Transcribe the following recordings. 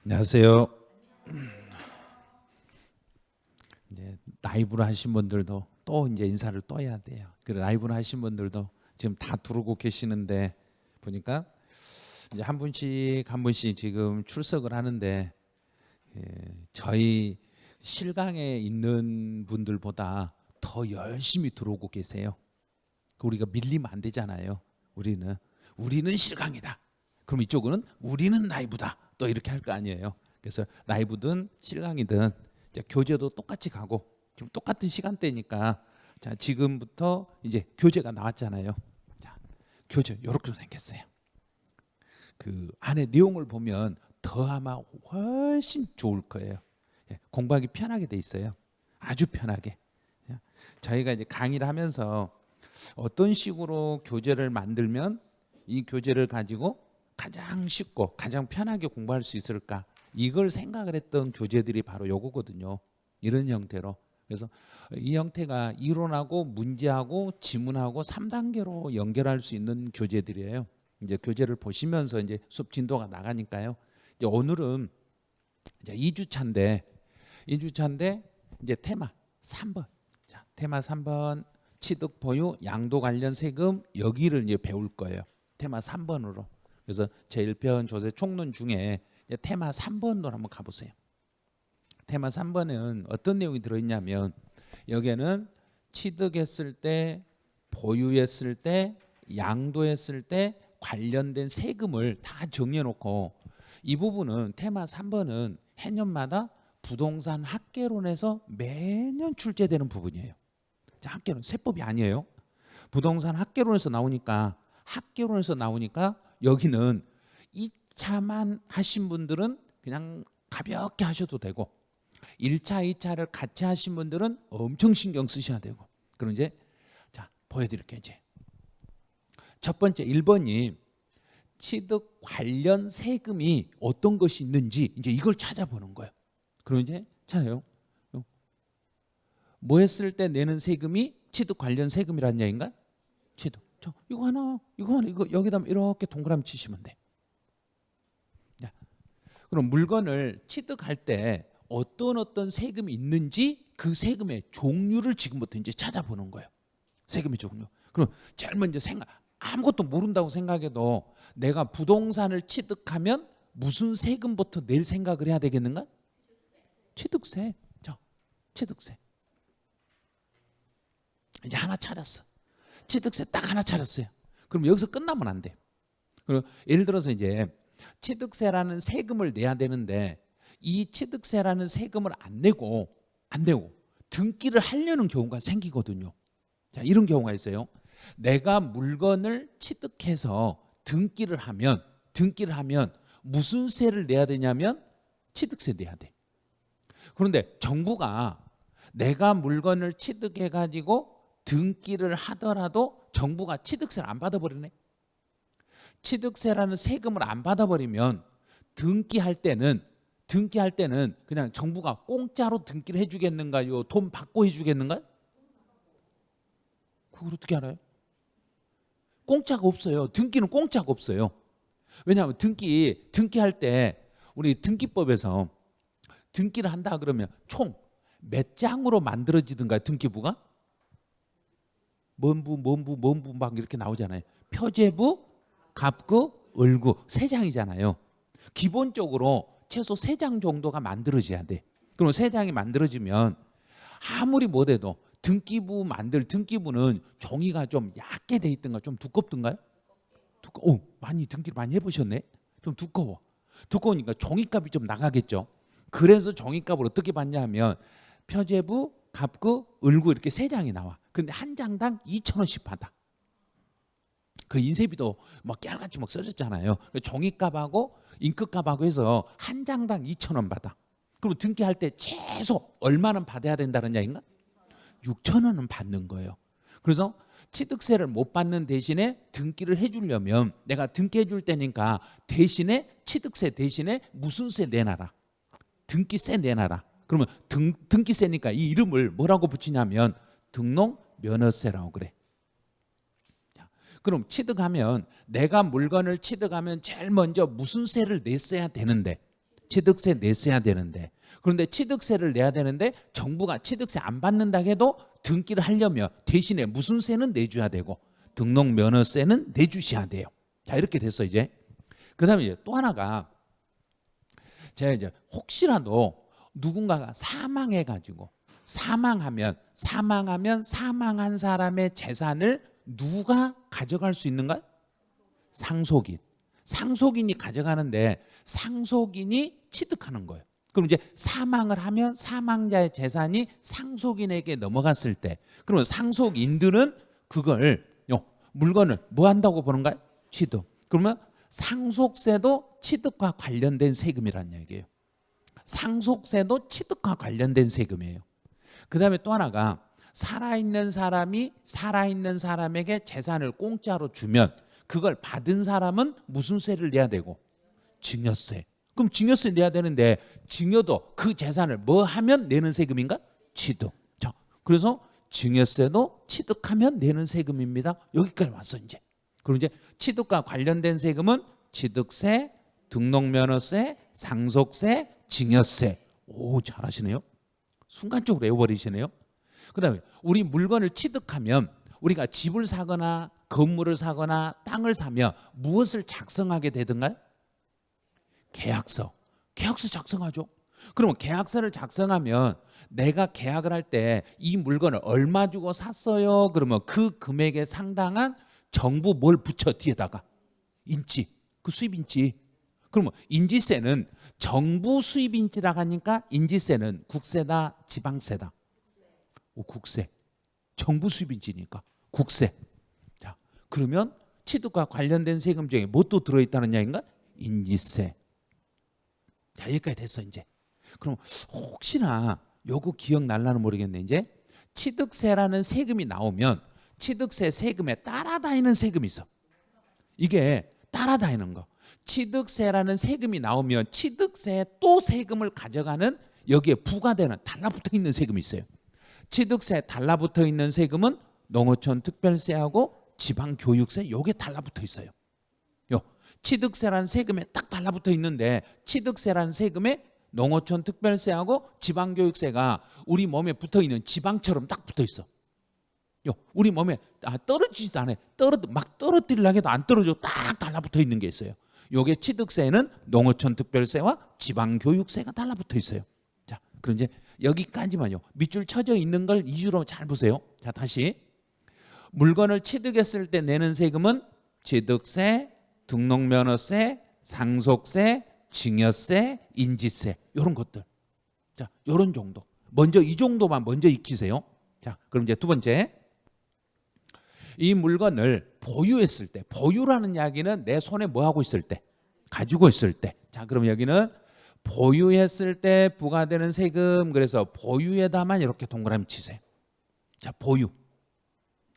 안녕하세요. 이제 라이브로 하신 분들도 또 이제 인사를 또 해야 돼요. 그 라이브로 하신 분들도 지금 다 두르고 계시는데 보니까 이제 한 분씩 한 분씩 지금 출석을 하는데 저희 실강에 있는 분들보다 더 열심히 들어오고 계세요. 우리가 밀리면 안 되잖아요. 우리는 실강이다. 그럼 이쪽은 우리는 라이브다. 또 이렇게 할 거 아니에요. 그래서 라이브든 실강이든 이제 교재도 똑같이 가고 지금 똑같은 시간대니까 자 지금부터 이제 교재가 나왔잖아요. 자 교재 이렇게 생겼어요. 그 안에 내용을 보면 더 아마 훨씬 좋을 거예요. 공부하기 편하게 돼 있어요. 아주 편하게. 저희가 이제 강의를 하면서 어떤 식으로 교재를 만들면 이 교재를 가지고 가장 쉽고 가장 편하게 공부할 수 있을까, 이걸 생각을 했던 교재들이 바로 요거거든요. 이런 형태로. 그래서 이 형태가 이론하고 문제하고 지문하고 3단계로 연결할 수 있는 교재들이에요. 이제 교재를 보시면서 이제 수업 진도가 나가니까요. 이제 오늘은 이제 2주차인데 이제 테마 3번. 자, 테마 3번 취득 보유 양도 관련 세금, 여기를 이제 배울 거예요. 테마 3번으로. 그래서 제1편 조세 총론 중에 테마 3번으로 한번 가보세요. 테마 3번은 어떤 내용이 들어있냐면 여기에는 취득했을 때, 보유했을 때, 양도했을 때 관련된 세금을 다 정리해놓고, 이 부분은 테마 3번은 해년마다 부동산 학개론에서 매년 출제되는 부분이에요. 자, 학개론 세법이 아니에요. 부동산 학개론에서 나오니까 여기는 2차만 하신 분들은 그냥 가볍게 하셔도 되고 1차, 2차를 같이 하신 분들은 엄청 신경 쓰셔야 되고. 그럼 이제 자 보여드릴게요. 이제 첫 번째 1번이 취득 관련 세금이 어떤 것이 있는지 이제 이걸 찾아보는 거예요. 그럼 이제 찾아요. 뭐 했을 때 내는 세금이 취득 관련 세금이라는 얘기인가? 취득. 이거 여기다 이렇게 동그라미 치시면 돼. 자, 그럼 물건을 취득할 때 어떤 세금이 있는지 그 세금의 종류를 지금부터 이제 찾아보는 거예요. 세금의 종류. 그럼 제일 먼저 아무것도 모른다고 생각해도 내가 부동산을 취득하면 무슨 세금부터 낼 생각을 해야 되겠는가? 취득세. 취득세. 이제 하나 찾았어. 취득세 딱 하나 찾았어요. 그럼 여기서 끝나면 안 돼. 예를 들어서 이제 취득세라는 세금을 내야 되는데 이 취득세라는 세금을 안 내고 등기를 하려는 경우가 생기거든요. 자, 이런 경우가 있어요. 내가 물건을 취득해서 등기를 하면 무슨 세를 내야 되냐면 취득세 내야 돼. 그런데 정부가 내가 물건을 취득해 가지고 등기를 하더라도 정부가 취득세를 안 받아버리네. 취득세라는 세금을 안 받아버리면 등기할 때는 그냥 정부가 공짜로 등기를 해주겠는가요? 돈 받고 해주겠는가요? 그걸 어떻게 알아요? 공짜가 없어요. 등기는 공짜가 없어요. 왜냐하면 등기할 때 우리 등기법에서 등기를 한다 그러면 총 몇 장으로 만들어지든가요? 등기부가? 뭔부 막 이렇게 나오잖아요. 표제부, 갑구, 을구 3장이잖아요. 기본적으로 최소 3장 정도가 만들어져야 돼. 그럼 3장이 만들어지면 아무리 못해도 등기부는 종이가 좀 얇게 돼 있든가 좀 두껍든가요? 등기를 많이 해보셨네. 좀 두꺼우니까 종이값이 좀 나가겠죠. 그래서 종이값을 어떻게 받냐 하면 표제부, 갑구, 을구 이렇게 3장이 나와. 근데 한 장당 2,000원씩 받아. 그 인쇄비도 막 깨알같이 막 써졌잖아요. 종이값하고 잉크값하고 해서 한 장당 2,000원 받아. 그리고 등기할 때 최소 얼마는 받아야 된다는 얘기인가? 6,000원은 받는 거예요. 그래서 취득세를 못 받는 대신에 등기를 해주려면 내가 등기해 줄 때니까 대신에 취득세 대신에 무슨 세 내놔라. 등기세 내놔라. 그러면 등기세니까 이 이름을 뭐라고 붙이냐면 등록면허세라고 그래. 자, 그럼 내가 물건을 취득하면 제일 먼저 무슨 세를 냈어야 되는데 취득세 냈어야 되는데, 그런데 취득세를 내야 되는데 정부가 취득세 안 받는다 해도 등기를 하려면 대신에 무슨 세는 내줘야 되고 등록면허세는 내주셔야 돼요. 자, 이렇게 됐어 이제. 그다음에 이제 또 하나가, 제가 이제 혹시라도 누군가가 사망해가지고 사망하면 사망한 사람의 재산을 누가 가져갈 수 있는가? 상속인이 가져가는데 상속인이 취득하는 거예요. 그럼 이제 사망을 하면 사망자의 재산이 상속인에게 넘어갔을 때, 그러면 상속인들은 그걸 물건을 뭐 한다고 보는가요? 취득. 그러면 상속세도 취득과 관련된 세금이라는 얘기예요. 상속세도 취득과 관련된 세금이에요. 그 다음에 또 하나가, 살아있는 사람에게 재산을 공짜로 주면 그걸 받은 사람은 무슨 세를 내야 되고? 증여세. 그럼 증여세 내야 되는데 증여도 그 재산을 뭐 하면 내는 세금인가? 취득. 자, 그래서 증여세도 취득하면 내는 세금입니다. 여기까지 왔어 이제. 그리고 이제 취득과 관련된 세금은 취득세, 등록면허세, 상속세, 증여세. 오, 잘하시네요. 순간적으로 외워버리시네요. 그 다음에 우리 물건을 취득하면, 우리가 집을 사거나 건물을 사거나 땅을 사면 무엇을 작성하게 되든가요? 계약서 작성하죠. 그러면 계약서를 작성하면 내가 계약을 할 때 이 물건을 얼마 주고 샀어요. 그러면 그 금액에 상당한 정부 뭘 붙여 뒤에다가? 인지, 그 수입인지. 그러면 인지세는 정부 수입인지라고 하니까 인지세는 국세다, 지방세다? 국세. 정부 수입인지니까 국세. 자, 그러면 취득과 관련된 세금 중에 뭐 또 들어있다는 이야기인가? 인지세. 자, 여기까지 됐어 이제. 그럼 혹시나 요거 기억날라는 모르겠네. 이제 취득세라는 세금이 나오면 취득세 세금에 따라다니는 세금이 있어. 이게 따라다니는 거. 취득세라는 세금이 나오면 취득세에 또 세금을 가져가는, 여기에 부과되는, 달라붙어 있는 세금이 있어요. 취득세에 달라붙어 있는 세금은 농어촌 특별세하고 지방교육세, 요게 달라붙어 있어요. 취득세라는 세금에 딱 달라붙어 있는데, 취득세라는 세금에 농어촌 특별세하고 지방교육세가 우리 몸에 붙어 있는 지방처럼 딱 붙어 있어. 우리 몸에 떨어지지도 않아요. 막 떨어뜨리려고 해도 안 떨어져. 딱 달라붙어 있는 게 있어요. 요게 취득세는 농어촌 특별세와 지방교육세가 달라붙어 있어요. 자, 그럼 이제 여기까지만요. 밑줄 쳐져 있는 걸 이주로 잘 보세요. 자, 다시. 물건을 취득했을 때 내는 세금은 취득세, 등록면허세, 상속세, 증여세, 인지세, 이런 것들. 자, 이런 정도. 먼저 이 정도만 먼저 익히세요. 자, 그럼 이제 두 번째. 이 물건을 보유했을 때, 보유라는 이야기는 내 손에 뭐 하고 있을 때? 가지고 있을 때. 자, 그럼 여기는 보유했을 때 부과되는 세금, 그래서 보유에다만 이렇게 동그라미 치세요. 자, 보유.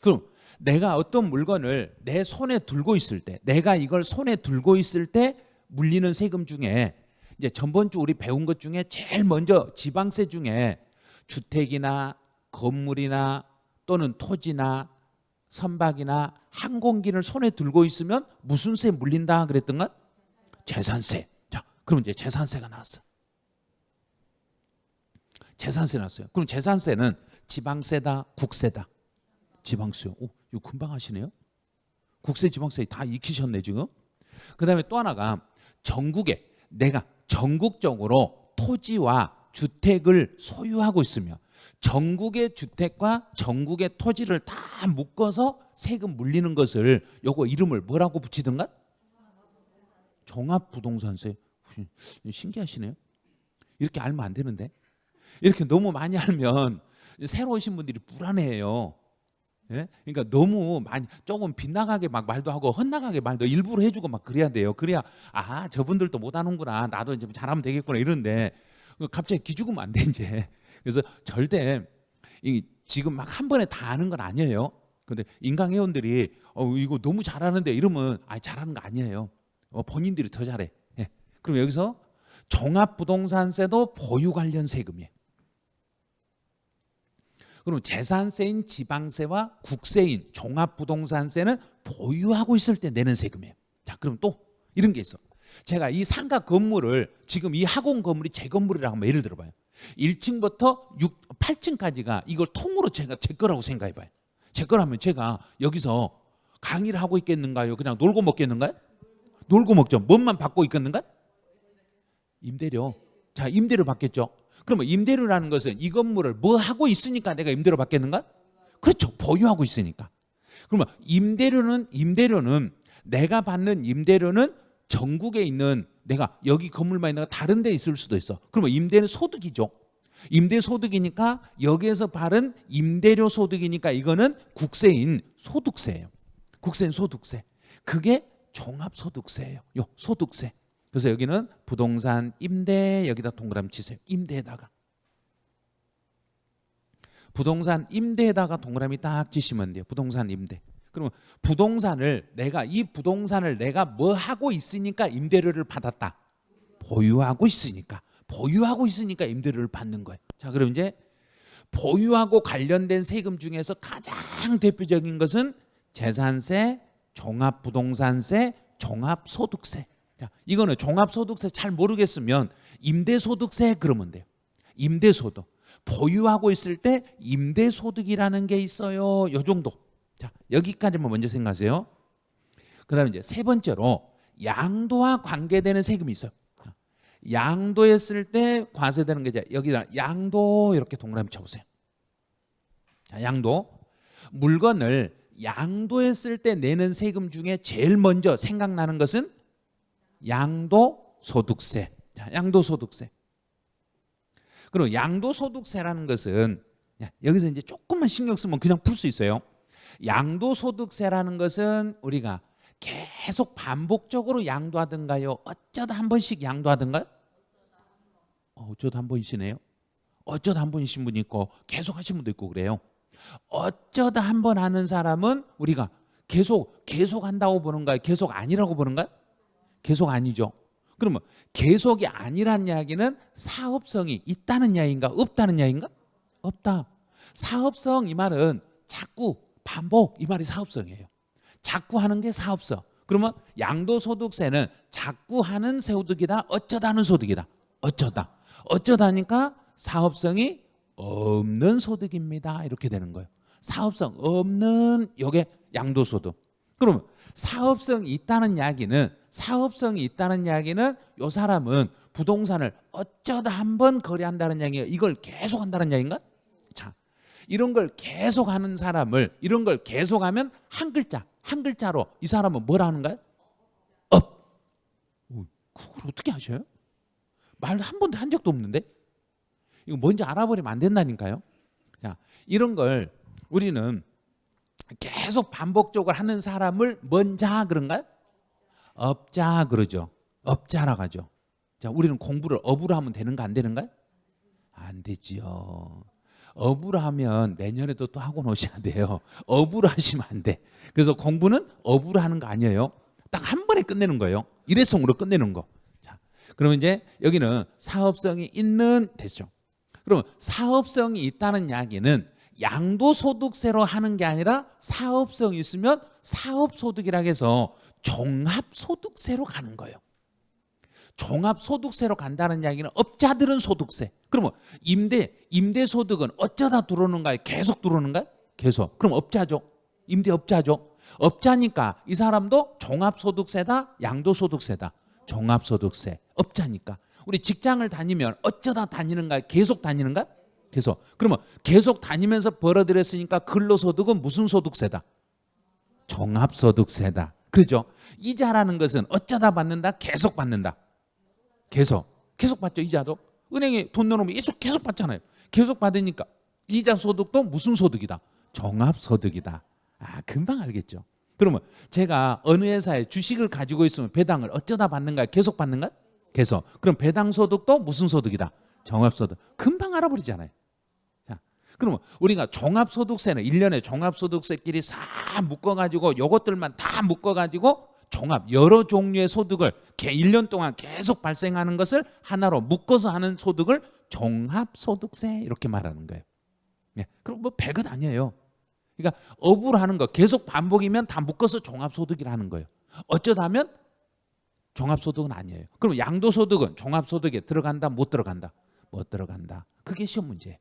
그럼 내가 어떤 물건을 내 손에 들고 있을 때, 내가 이걸 손에 들고 있을 때 물리는 세금 중에, 이제 전번주 우리 배운 것 중에 제일 먼저 지방세 중에 주택이나 건물이나 또는 토지나 선박이나 항공기를 손에 들고 있으면 무슨 세 물린다 그랬던가? 재산세. 자, 그럼 이제 재산세가 나왔어. 재산세 나왔어요. 그럼 재산세는 지방세다, 국세다? 지방세요. 오, 이거 금방 하시네요. 국세, 지방세 다 익히셨네 지금. 그 다음에 또 하나가, 전국에 내가 전국적으로 토지와 주택을 소유하고 있으면 전국의 주택과 전국의 토지를 다 묶어서 세금 물리는 것을, 요거 이름을 뭐라고 붙이든가? 종합부동산세. 신기하시네요. 이렇게 알면 안 되는데. 이렇게 너무 많이 알면 새로 오신 분들이 불안해해요. 예? 그러니까 너무 많이, 조금 빗나가게 막 말도 하고 헛나가게 말도 일부러 해주고 막 그래야 돼요. 그래야 저분들도 못하는구나, 나도 이제 잘하면 되겠구나 이러는데, 갑자기 기죽으면 안 돼 이제. 그래서 절대 지금 막 한 번에 다 아는 건 아니에요. 근데 인강회원들이 이거 너무 잘하는데 이러면 잘하는 거 아니에요. 본인들이 더 잘해. 예. 그럼 여기서 종합부동산세도 보유 관련 세금이에요. 그럼 재산세인 지방세와 국세인 종합부동산세는 보유하고 있을 때 내는 세금이에요. 자, 그럼 또 이런 게 있어. 제가 이 상가 건물을 지금 이 학원 건물이 제 건물이라고 하면 예를 들어봐요. 1층부터 8층까지가 이걸 통으로 제가 제 거라고 생각해봐요. 제 거라면 제가 여기서 강의를 하고 있겠는가요? 그냥 놀고 먹겠는가요? 놀고 먹죠. 뭔만 받고 있겠는가? 임대료. 자, 임대료 받겠죠. 그러면 임대료라는 것은 이 건물을 뭐 하고 있으니까 내가 임대료 받겠는가? 그렇죠. 보유하고 있으니까. 그러면 임대료는 내가 받는 임대료는 전국에 있는 내가 여기 건물만 있는 다른 데 있을 수도 있어. 그러면 임대는 소득이죠. 임대 소득이니까 여기에서 받은 임대료 소득이니까 이거는 국세인 소득세예요. 국세인 소득세. 그게 종합소득세예요. 요 소득세. 그래서 여기는 부동산 임대 여기다 동그라미 치세요. 임대에다가. 부동산 임대에다가 동그라미 딱 치시면 돼요. 부동산 임대. 그러면 이 부동산을 내가 뭐 하고 있으니까 임대료를 받았다. 보유하고 있으니까 임대료를 받는 거예요. 자, 그럼 이제 보유하고 관련된 세금 중에서 가장 대표적인 것은 재산세, 종합부동산세, 종합소득세. 자, 이거는 종합소득세 잘 모르겠으면 임대소득세 그러면 돼요. 임대소득. 보유하고 있을 때 임대소득이라는 게 있어요. 요 정도. 자, 여기까지만 먼저 생각하세요. 그 다음에 이제 세 번째로 양도와 관계되는 세금이 있어요. 양도했을 때 과세되는 게 이제 여기다 양도 이렇게 동그라미 쳐보세요. 자, 양도. 물건을 양도했을 때 내는 세금 중에 제일 먼저 생각나는 것은 양도소득세. 자, 양도소득세. 그리고 양도소득세라는 것은 여기서 이제 조금만 신경 쓰면 그냥 풀 수 있어요. 양도소득세라는 것은 우리가 계속 반복적으로 양도하든가요? 어쩌다 한 번씩 양도하든가요? 어쩌다 한 번이시네요. 어쩌다 한 번이신 분이 있고 계속 하신 분도 있고 그래요. 어쩌다 한 번 하는 사람은 우리가 계속 한다고 보는가요? 계속 아니라고 보는가요? 계속 아니죠. 그러면 계속이 아니란 이야기는 사업성이 있다는 이야기인가 없다는 이야기인가? 없다. 사업성 이 말은 자꾸 반복 이 말이 사업성이에요. 자꾸 하는 게 사업성. 그러면 양도소득세는 자꾸 하는 소득이다. 어쩌다 하는 소득이다. 어쩌다니까 사업성이 없는 소득입니다. 이렇게 되는 거예요. 사업성 없는 요게 양도소득. 그러면 사업성이 있다는 이야기는 요 사람은 부동산을 어쩌다 한번 거래한다는 이야기예요. 이걸 계속 한다는 이야기인가? 자, 이런 걸 계속하는 사람을 이런 걸 계속하면 한 글자로 이 사람은 뭐라 하는가요? 업. 그걸 어떻게 하셔요? 말 한 번도 한 적도 없는데 이거 뭔지 알아버리면 안 된다니까요. 자, 이런 걸 우리는 계속 반복적으로 하는 사람을 뭔자 그런가요? 업자 그러죠. 업자라고 하죠. 자, 우리는 공부를 업으로 하면 되는가 안 되는가요? 안 되지요. 업으로 하면 내년에도 또 학원 오셔야 돼요. 업으로 하시면 안 돼. 그래서 공부는 업으로 하는 거 아니에요. 딱 한 번에 끝내는 거예요. 일회성으로 끝내는 거. 자, 그러면 이제 여기는 사업성이 있는 됐죠. 그럼 사업성이 있다는 이야기는 양도소득세로 하는 게 아니라 사업성이 있으면 사업소득이라고 해서 종합소득세로 가는 거예요. 종합소득세로 간다는 이야기는 업자들은 소득세. 그러면 임대소득은 어쩌다 들어오는가요? 계속 들어오는가요? 계속. 그럼 업자죠. 임대업자죠. 업자니까 이 사람도 종합소득세다, 양도소득세다. 종합소득세. 업자니까. 우리 직장을 다니면 어쩌다 다니는가요? 계속 다니는가요? 계속. 그러면 계속 다니면서 벌어들였으니까 근로소득은 무슨 소득세다? 종합소득세다. 그렇죠? 이자라는 것은 어쩌다 받는다? 계속 받는다. 계속 받죠. 이자도. 은행에 돈 넣으면 계속 받잖아요. 계속 받으니까 이자 소득도 무슨 소득이다? 종합소득이다. 아, 금방 알겠죠. 그러면 제가 어느 회사에 주식을 가지고 있으면 배당을 어쩌다 받는가요? 계속 받는가요? 계속. 그럼 배당 소득도 무슨 소득이다? 종합소득. 금방 알아버리잖아요. 자, 그러면 우리가 종합소득세는 1년에 종합소득세끼리 싹 묶어가지고 요것들만 다 묶어가지고 종합 여러 종류의 소득을 1년 동안 계속 발생하는 것을 하나로 묶어서 하는 소득을 종합소득세 이렇게 말하는 거예요. 예, 그럼 뭐 별것 아니에요. 그러니까 업으로 하는 거 계속 반복이면 다 묶어서 종합소득이라는 거예요. 어쩌다 하면 종합소득은 아니에요. 그럼 양도소득은 종합소득에 들어간다, 못 들어간다? 못 들어간다. 그게 시험 문제.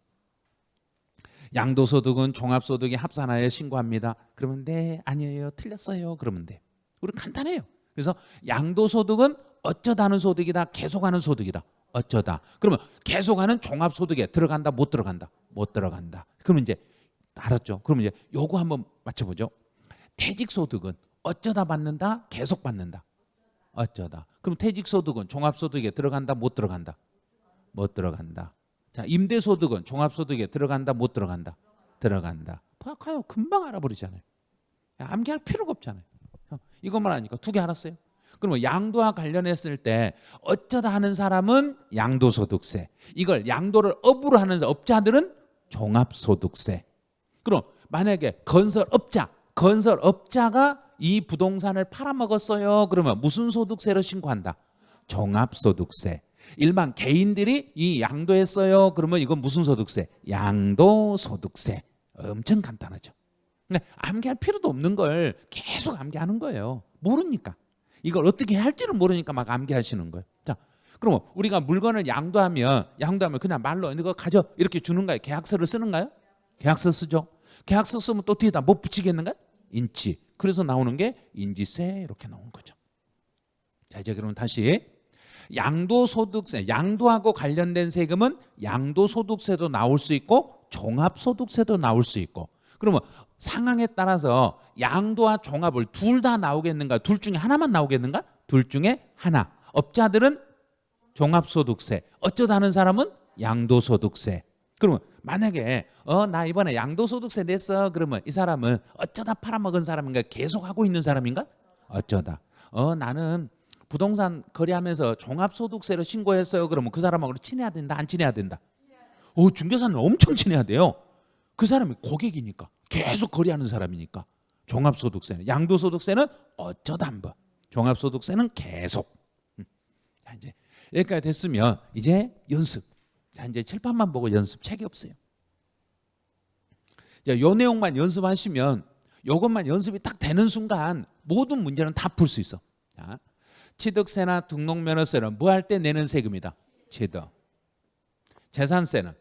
양도소득은 종합소득에 합산하여 신고합니다. 그러면 네, 아니에요, 틀렸어요. 그러면 돼. 우리 간단해요. 그래서 양도소득은 어쩌다는 소득이다, 계속하는 소득이다. 어쩌다. 그러면 계속하는 종합소득에 들어간다, 못 들어간다? 못 들어간다. 그러면 이제 알았죠? 그러면 이제 요거 한번 맞춰보죠. 퇴직소득은 어쩌다 받는다, 계속 받는다? 어쩌다. 그럼 퇴직소득은 종합소득에 들어간다, 못 들어간다? 못 들어간다. 자, 임대소득은 종합소득에 들어간다, 못 들어간다? 들어간다. 봐요, 금방 알아버리잖아요. 암기할 필요가 없잖아요. 이것만 하니까 두 개 알았어요. 그러면 양도와 관련했을 때 어쩌다 하는 사람은 양도소득세, 이걸 양도를 업으로 하는 업자들은 종합소득세. 그럼 만약에 건설업자가 이 부동산을 팔아먹었어요. 그러면 무슨 소득세로 신고한다? 종합소득세. 일반 개인들이 이 양도했어요. 그러면 이건 무슨 소득세? 양도소득세. 엄청 간단하죠. 근데 암기할 필요도 없는 걸 계속 암기하는 거예요. 모르니까. 이걸 어떻게 할지를 모르니까 막 암기하시는 거예요. 자, 그럼 우리가 물건을 양도하면 그냥 말로 이거 가져 이렇게 주는 거예요? 계약서를 쓰는가요? 계약서 쓰죠. 계약서 쓰면 또 뒤에다 뭐 붙이겠는가? 인치. 그래서 나오는 게 인지세 이렇게 나오는 거죠. 자, 이제 그러면 다시 양도소득세, 양도하고 관련된 세금은 양도소득세도 나올 수 있고 종합소득세도 나올 수 있고, 그러면 상황에 따라서 양도와 종합을 둘 다 나오겠는가? 둘 중에 하나만 나오겠는가? 둘 중에 하나. 업자들은 종합소득세, 어쩌다 하는 사람은 양도소득세. 그러면 만약에 나 이번에 양도소득세 냈어. 그러면 이 사람은 어쩌다 팔아먹은 사람인가? 계속 하고 있는 사람인가? 어쩌다. 나는 부동산 거래하면서 종합소득세를 신고했어요. 그러면 그 사람하고 친해야 된다, 안 친해야 된다? 중개사는 엄청 친해야 돼요. 그 사람이 고객이니까, 계속 거래하는 사람이니까. 종합소득세는, 양도소득세는 어쩌다 한 번, 종합소득세는 계속. 자, 이제 여기까지 됐으면 이제 연습. 자, 이제 칠판만 보고 연습, 책이 없어요. 자, 요 내용만 연습하시면, 요것만 연습이 딱 되는 순간 모든 문제는 다 풀 수 있어. 자, 취득세나 등록면허세는 뭐 할 때 내는 세금이다? 취득. 재산세는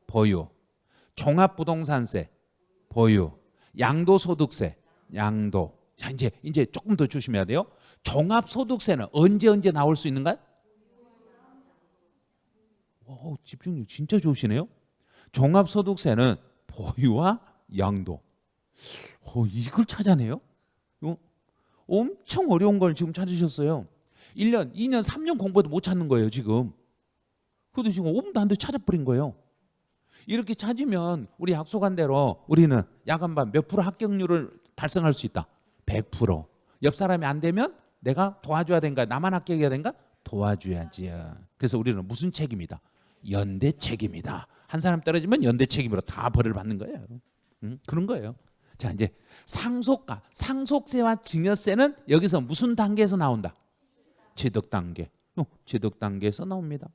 보유. 종합부동산세 보유. 양도소득세 양도. 자, 이제 조금 더 조심해야 돼요. 종합소득세는 언제 나올 수 있는가요? 집중력 진짜 좋으시네요. 종합소득세는 보유와 양도. 이걸 찾아내요? 엄청 어려운 걸 지금 찾으셨어요. 1년, 2년, 3년 공부해도 못 찾는 거예요, 지금. 그래도 지금 5분도 안 돼 찾아버린 거예요. 이렇게 찾으면 우리 약속한 대로 우리는 야간반 몇 프로 합격률을 달성할 수 있다? 100%. 옆 사람이 안 되면 내가 도와줘야 된가? 나만 합격해야 된가? 도와줘야지. 그래서 우리는 무슨 책임이다? 연대 책임이다. 한 사람 떨어지면 연대 책임으로 다 벌을 받는 거예요. 그런 거예요. 자, 이제 상속가, 상속세와 증여세는 여기서 무슨 단계에서 나온다? 취득 단계. 취득 단계에서 나옵니다.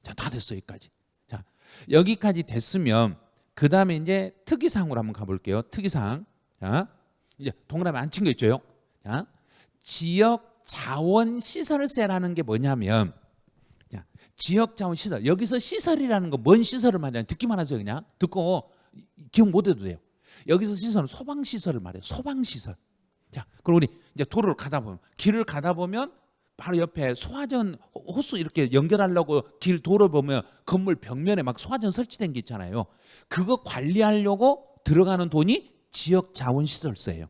자, 다 됐어, 여기까지. 자, 여기까지 됐으면 그 다음에 이제 특이사항으로 한번 가볼게요. 특이사항. 자, 이제 동그라미 안 친 거 있죠? 자, 지역자원시설세라는 게 뭐냐면, 자, 지역자원시설. 여기서 시설이라는 거 뭔 시설을 말하냐? 듣기만 하세요, 그냥. 듣고 기억 못 해도 돼요. 여기서 시설은 소방시설을 말해요. 소방시설. 자, 그럼 우리 이제 도로를 가다 보면, 길을 가다 보면 바로 옆에 소화전 호수 이렇게 연결하려고 길 도로 보면 건물 벽면에 막 소화전 설치된 게 있잖아요. 그거 관리하려고 들어가는 돈이 지역자원시설세예요.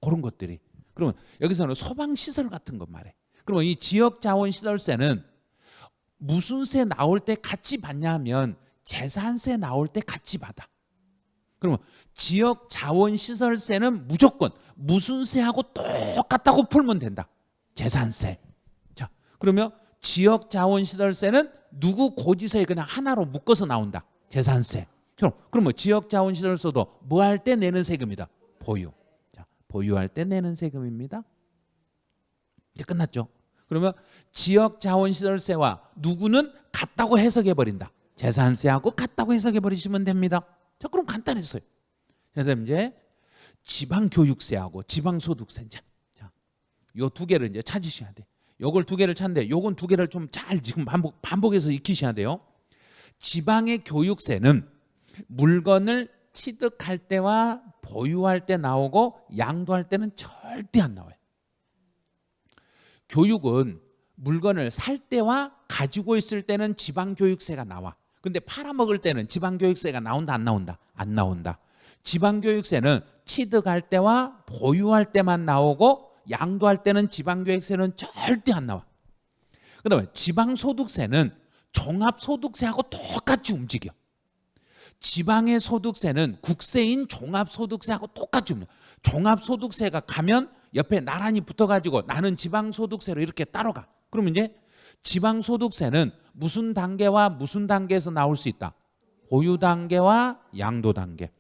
그런 것들이. 그러면 여기서는 소방시설 같은 것 말해. 그러면 이 지역자원시설세는 무슨 세 나올 때 같이 받냐면 재산세 나올 때 같이 받아. 그러면 지역자원시설세는 무조건 무슨 세하고 똑같다고 풀면 된다. 재산세. 자, 그러면 지역자원시설세는 누구 고지서에 그냥 하나로 묶어서 나온다. 재산세. 그러면 지역자원시설세도 뭐 할 때 내는 세금이다? 보유. 자, 보유할 때 내는 세금입니다. 이제 끝났죠. 그러면 지역자원시설세와 누구는 같다고 해석해버린다. 재산세하고 같다고 해석해버리시면 됩니다. 자, 그럼 간단했어요. 그래서 이제 지방교육세하고 지방소득세. 자, 요 두 개를 이제 찾으셔야 돼. 요걸 두 개를 찾는데 요건 두 개를 좀 잘 지금 반복해서 익히셔야 돼요. 지방의 교육세는 물건을 취득할 때와 보유할 때 나오고 양도할 때는 절대 안 나와요. 교육은 물건을 살 때와 가지고 있을 때는 지방교육세가 나와. 근데 팔아먹을 때는 지방교육세가 나온다 안 나온다? 안 나온다. 지방교육세는 취득할 때와 보유할 때만 나오고 양도할 때는 지방교육세는 절대 안 나와. 그 다음에 지방소득세는 종합소득세하고 똑같이 움직여. 지방의 소득세는 국세인 종합소득세하고 똑같이 움직여. 종합소득세가 가면 옆에 나란히 붙어가지고 나는 지방소득세로 이렇게 따라가. 그러면 이제 지방소득세는 무슨 단계와 무슨 단계에서 나올 수 있다? 보유 단계와 양도 단계.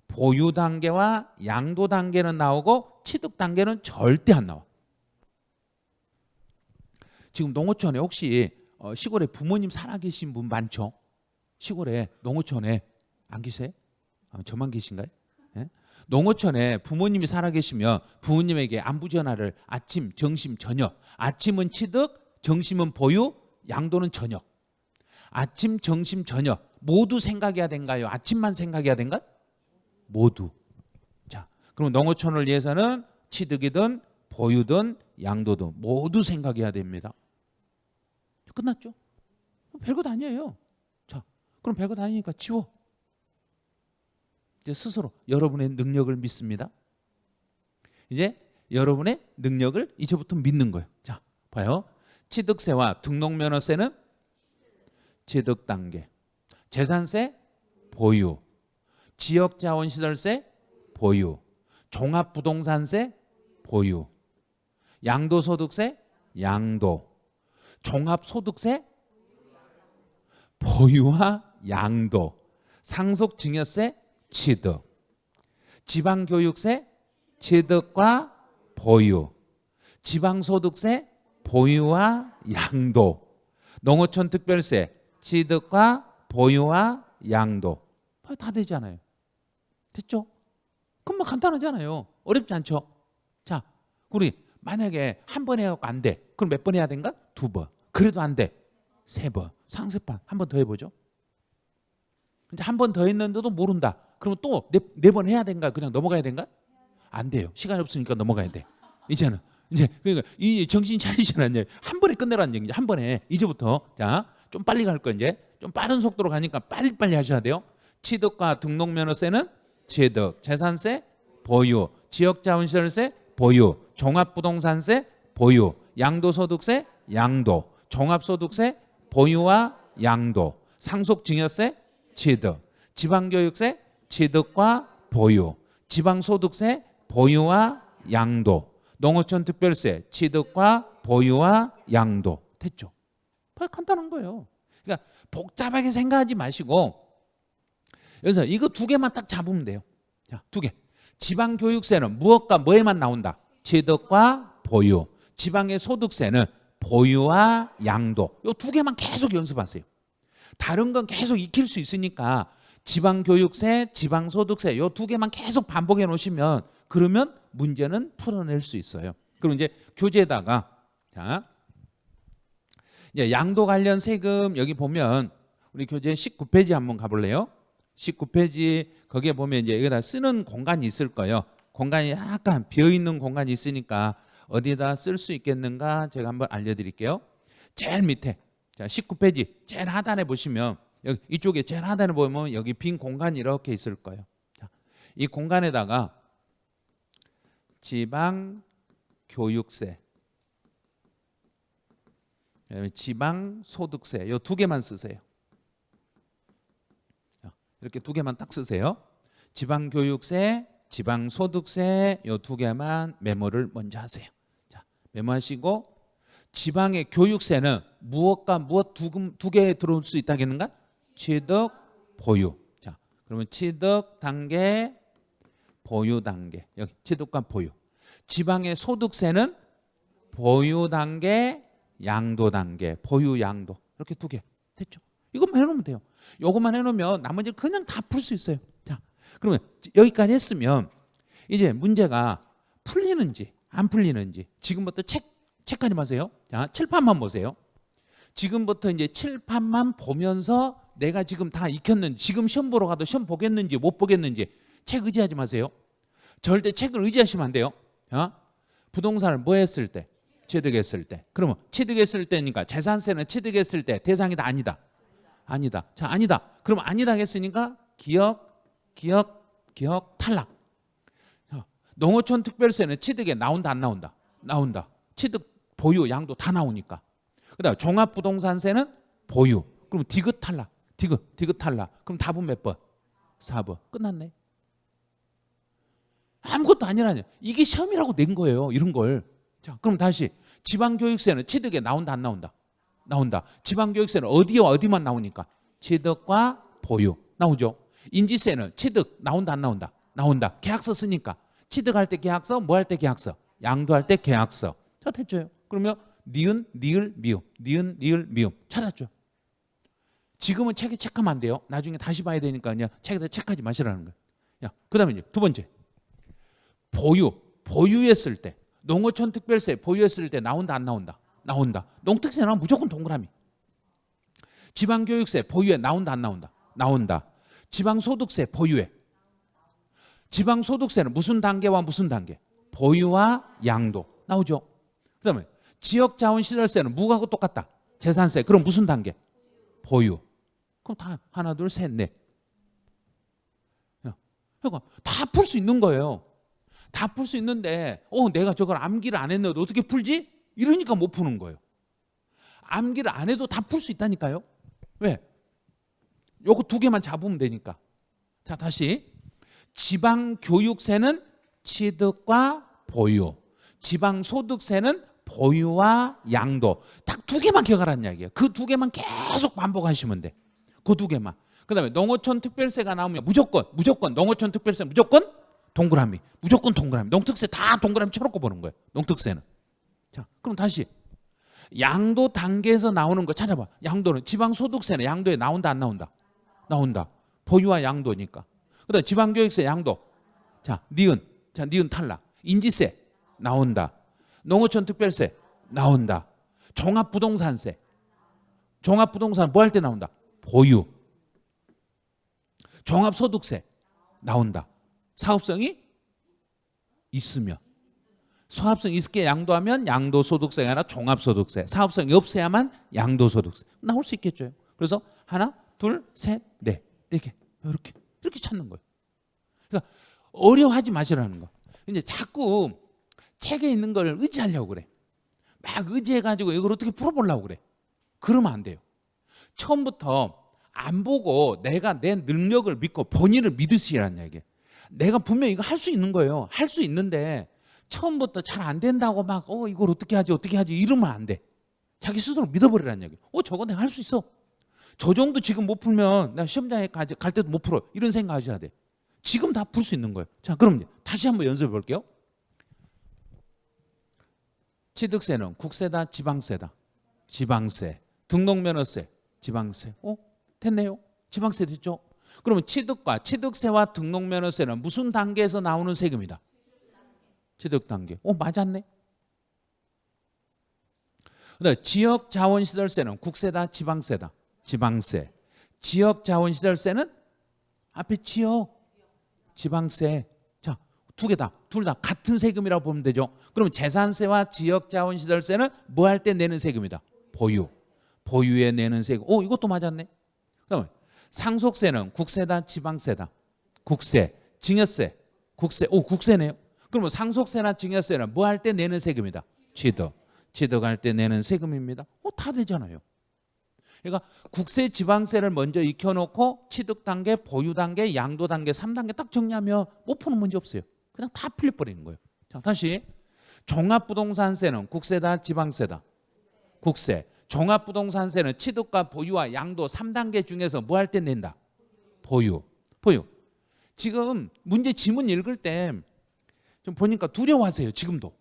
보유 단계와 양도 단계는 나오고 취득 단계는 절대 안 나와. 지금 농어촌에 혹시 시골에 부모님 살아계신 분 많죠? 시골에 농어촌에 안 계세요? 저만 계신가요? 네? 농어촌에 부모님이 살아계시면 부모님에게 안부 전화를 아침, 점심, 저녁. 아침은 취득, 점심은 보유, 양도는 저녁. 아침, 점심, 저녁 모두 생각해야 된가요? 아침만 생각해야 된가? 모두. 자, 그럼 농어촌을 위해서는 취득이든 보유든 양도든 모두 생각해야 됩니다. 끝났죠? 별것 아니에요. 자, 그럼 별것 아니니까 지워. 이제 스스로 여러분의 능력을 믿습니다. 이제 여러분의 능력을 이제부터 믿는 거예요. 자, 봐요. 취득세와 등록면허세는 취득 단계, 재산세 보유, 지역자원시설세 보유, 종합부동산세 보유, 양도소득세 양도, 종합소득세 보유와 양도, 상속증여세 취득, 지방교육세 취득과 보유, 지방소득세 보유와 양도, 농어촌 특별세 취득과 보유와 양도. 다 되잖아요. 됐죠? 그럼 간단하잖아요. 어렵지 않죠? 자, 우리 만약에 한 번 해갖고 안 돼. 그럼 몇 번 해야 된가? 2번. 그래도 안 돼. 3번. 상습반 한 번 더 해보죠. 이제 한 번 더 했는데도 모른다. 그러면 또 네 번 해야 된가? 그냥 넘어가야 된가? 안 돼요. 시간이 없으니까 넘어가야 돼. 이제는 이제 그러니까 이 정신 차리시는 한 번에 끝내라는 얘기죠. 한 번에 이제부터 자, 좀 빨리 갈 거 이제 좀 빠른 속도로 가니까 빨리빨리 하셔야 돼요. 취득과 등록면허세는 취득, 재산세 보유, 지역자원시설세 보유, 종합부동산세 보유, 양도소득세 양도, 종합소득세 보유와 양도, 상속증여세 취득, 지방교육세 취득과 보유, 지방소득세 보유와 양도, 농어촌 특별세 취득과 보유와 양도. 됐죠? 간단한 거예요. 그러니까 복잡하게 생각하지 마시고 여기서 이거 두 개만 딱 잡으면 돼요. 자, 두 개. 지방교육세는 무엇과 뭐에만 나온다? 취득과 보유. 지방의 소득세는 보유와 양도. 이 두 개만 계속 연습하세요. 다른 건 계속 익힐 수 있으니까 지방교육세, 지방소득세 이 두 개만 계속 반복해 놓으시면 그러면 문제는 풀어낼 수 있어요. 그리고 이제 교재에다가 자, 이제 양도 관련 세금 여기 보면 우리 교재 19페이지 한번 가볼래요? 19페이지 거기에 보면 이제 여기다 쓰는 공간이 있을 거예요. 공간이 약간 비어 있는 공간이 있으니까 어디다 쓸 수 있겠는가 제가 한번 알려드릴게요. 제일 밑에 자 19페이지 제일 하단에 보시면 여기 이쪽에 제일 하단에 보면 여기 빈 공간이 이렇게 있을 거예요. 자, 이 공간에다가 지방 교육세, 지방 소득세 이 두 개만 쓰세요. 이렇게 두 개만 딱 쓰세요. 지방 교육세, 지방 소득세 이 두 개만 메모를 먼저 하세요. 자, 메모하시고 지방의 교육세는 무엇과 무엇 두 개 들어올 수 있다겠는가? 취득, 보유. 자, 그러면 취득 단계, 보유 단계. 여기 취득과 보유. 지방의 소득세는 보유 단계, 양도 단계. 보유, 양도. 이렇게 두 개. 됐죠? 이것만 해놓으면 돼요. 이것만 해놓으면 나머지 그냥 다 풀 수 있어요. 자, 그러면 여기까지 했으면 이제 문제가 풀리는지 안 풀리는지 지금부터 체크하지 마세요. 자, 칠판만 보세요. 지금부터 이제 칠판만 보면서 내가 지금 다 익혔는지, 지금 시험 보러 가도 시험 보겠는지 못 보겠는지 책 의지하지 마세요. 절대 책을 의지하시면 안 돼요. 부동산을 뭐 했을 때? 취득했을 때. 그러면 취득했을 때니까 재산세는 취득했을 때 대상이다 아니다? 아니다. 자, 아니다. 그럼 아니다 했으니까 기억 탈락. 농어촌 특별세는 취득에 나온다 안 나온다? 나온다. 취득, 보유, 양도 다 나오니까. 그다음 종합부동산세는 보유. 그럼 디귿 탈락. 디귿 탈락. 그럼 답은 몇 번? 4번. 끝났네. 아무것도 아니라뇨. 이게 시험이라고 낸 거예요. 이런 걸. 자, 그럼 다시 지방교육세는 취득에 나온다 안 나온다? 나온다. 지방교육세는 어디와 어디만 나오니까? 취득과 보유 나오죠. 인지세는 취득 나온다 안 나온다? 나온다. 계약서 쓰니까 취득할 때 계약서, 뭐 할 때 계약서? 양도할 때 계약서. 자, 됐죠. 그러면 니은, 니을, 미음, 니은, 니을, 미음 찾았죠. 지금은 책에 체크하면 안 돼요. 나중에 다시 봐야 되니까 그냥 책에다 체크하지 마시라는 거예요. 그다음에 이제 두 번째 보유했을 때 농어촌 특별세 보유했을 때 나온다 안 나온다? 나온다. 농특세 나오면 무조건 동그라미. 지방교육세 보유에 나온다 안 나온다? 나온다. 지방소득세 보유에. 지방소득세는 무슨 단계와 무슨 단계? 보유와 양도 나오죠. 그다음에 지역자원시설세는 뭐하고 똑같다? 재산세. 그럼 무슨 단계? 보유. 그럼 다 하나 둘 셋 넷. 그러니까 다 풀 수 있는 거예요. 다 풀 수 있는데 내가 저걸 암기를 안 했는데 어떻게 풀지? 이러니까 못 푸는 거예요. 암기를 안 해도 다 풀 수 있다니까요. 왜? 요거 두 개만 잡으면 되니까. 자, 다시 지방교육세는 취득과 보유, 지방소득세는 보유와 양도. 딱 두 개만 기억하라는 이야기예요. 그 두 개만 계속 반복하시면 돼. 그 두 개만. 그다음에 농어촌 특별세가 나오면 무조건 농어촌 특별세 무조건 동그라미. 무조건 동그라미. 농특세 다 동그라미 쳐놓고 보는 거예요. 농특세는. 자, 그럼 다시 양도 단계에서 나오는 거 찾아봐. 양도는 지방소득세는 양도에 나온다 안 나온다? 나온다. 보유와 양도니까. 그다음 지방교육세 양도. 자, 니은 탈락. 인지세 나온다. 농어촌 특별세 나온다. 종합부동산세. 종합부동산 뭐 할 때 나온다? 보유. 종합소득세 나온다. 사업성이 있으면. 사업성 있게 양도하면 양도소득세가 아니라 종합소득세. 사업성이 없어야만 양도소득세. 나올 수 있겠죠. 그래서 하나, 둘, 셋, 넷. 이렇게 찾는 거예요. 그러니까 어려워하지 마시라는 거. 이제 자꾸 책에 있는 걸 의지하려고 그래. 막 의지해가지고 이걸 어떻게 풀어보려고 그래. 그러면 안 돼요. 처음부터 안 보고 내가 내 능력을 믿고 본인을 믿으시라는 얘기예요. 내가 분명히 이거 할 수 있는 거예요. 할 수 있는데 처음부터 잘 안 된다고 막 이걸 어떻게 하지 이러면 안 돼. 자기 스스로 믿어버리라는 얘기예요. 저거 내가 할 수 있어. 저 정도 지금 못 풀면 나 시험장에 갈 때도 못 풀어. 이런 생각 하셔야 돼. 지금 다 풀 수 있는 거예요. 자, 그럼 다시 한번 연습해 볼게요. 취득세는 국세다 지방세다? 지방세. 등록면허세 지방세. 됐네요. 지방세 됐죠? 그러면 취득과 취득세와 등록면허세는 무슨 단계에서 나오는 세금이다? 취득 단계. 맞았네. 그다음에 지역자원시설세는 국세다 지방세다? 지방세. 지역자원시설세는 앞에 지방세. 자, 두 개다. 둘 다 같은 세금이라고 보면 되죠. 그럼 재산세와 지역자원시설세는 뭐 할 때 내는 세금이다? 보유. 보유에 내는 세금. 이것도 맞았네. 그다음에 상속세는 국세다 지방세다? 국세. 증여세. 국세. 국세네요. 그러면 상속세나 증여세는 뭐 할 때 내는 세금이다? 취득할 때 내는 세금입니다. 다 되잖아요. 그러니까 국세 지방세를 먼저 익혀놓고 취득 단계, 보유 단계, 양도 단계 3단계 딱 정리하면 못 푸는 문제 없어요. 그냥 다 풀려버리는 거예요. 자, 다시 종합부동산세는 국세다 지방세다? 국세. 종합부동산세는 취득과 보유와 양도 3단계 중에서 뭐 할 때 낸다? 보유. 지금 문제 지문 읽을 때 좀 보니까 두려워하세요. 지금도.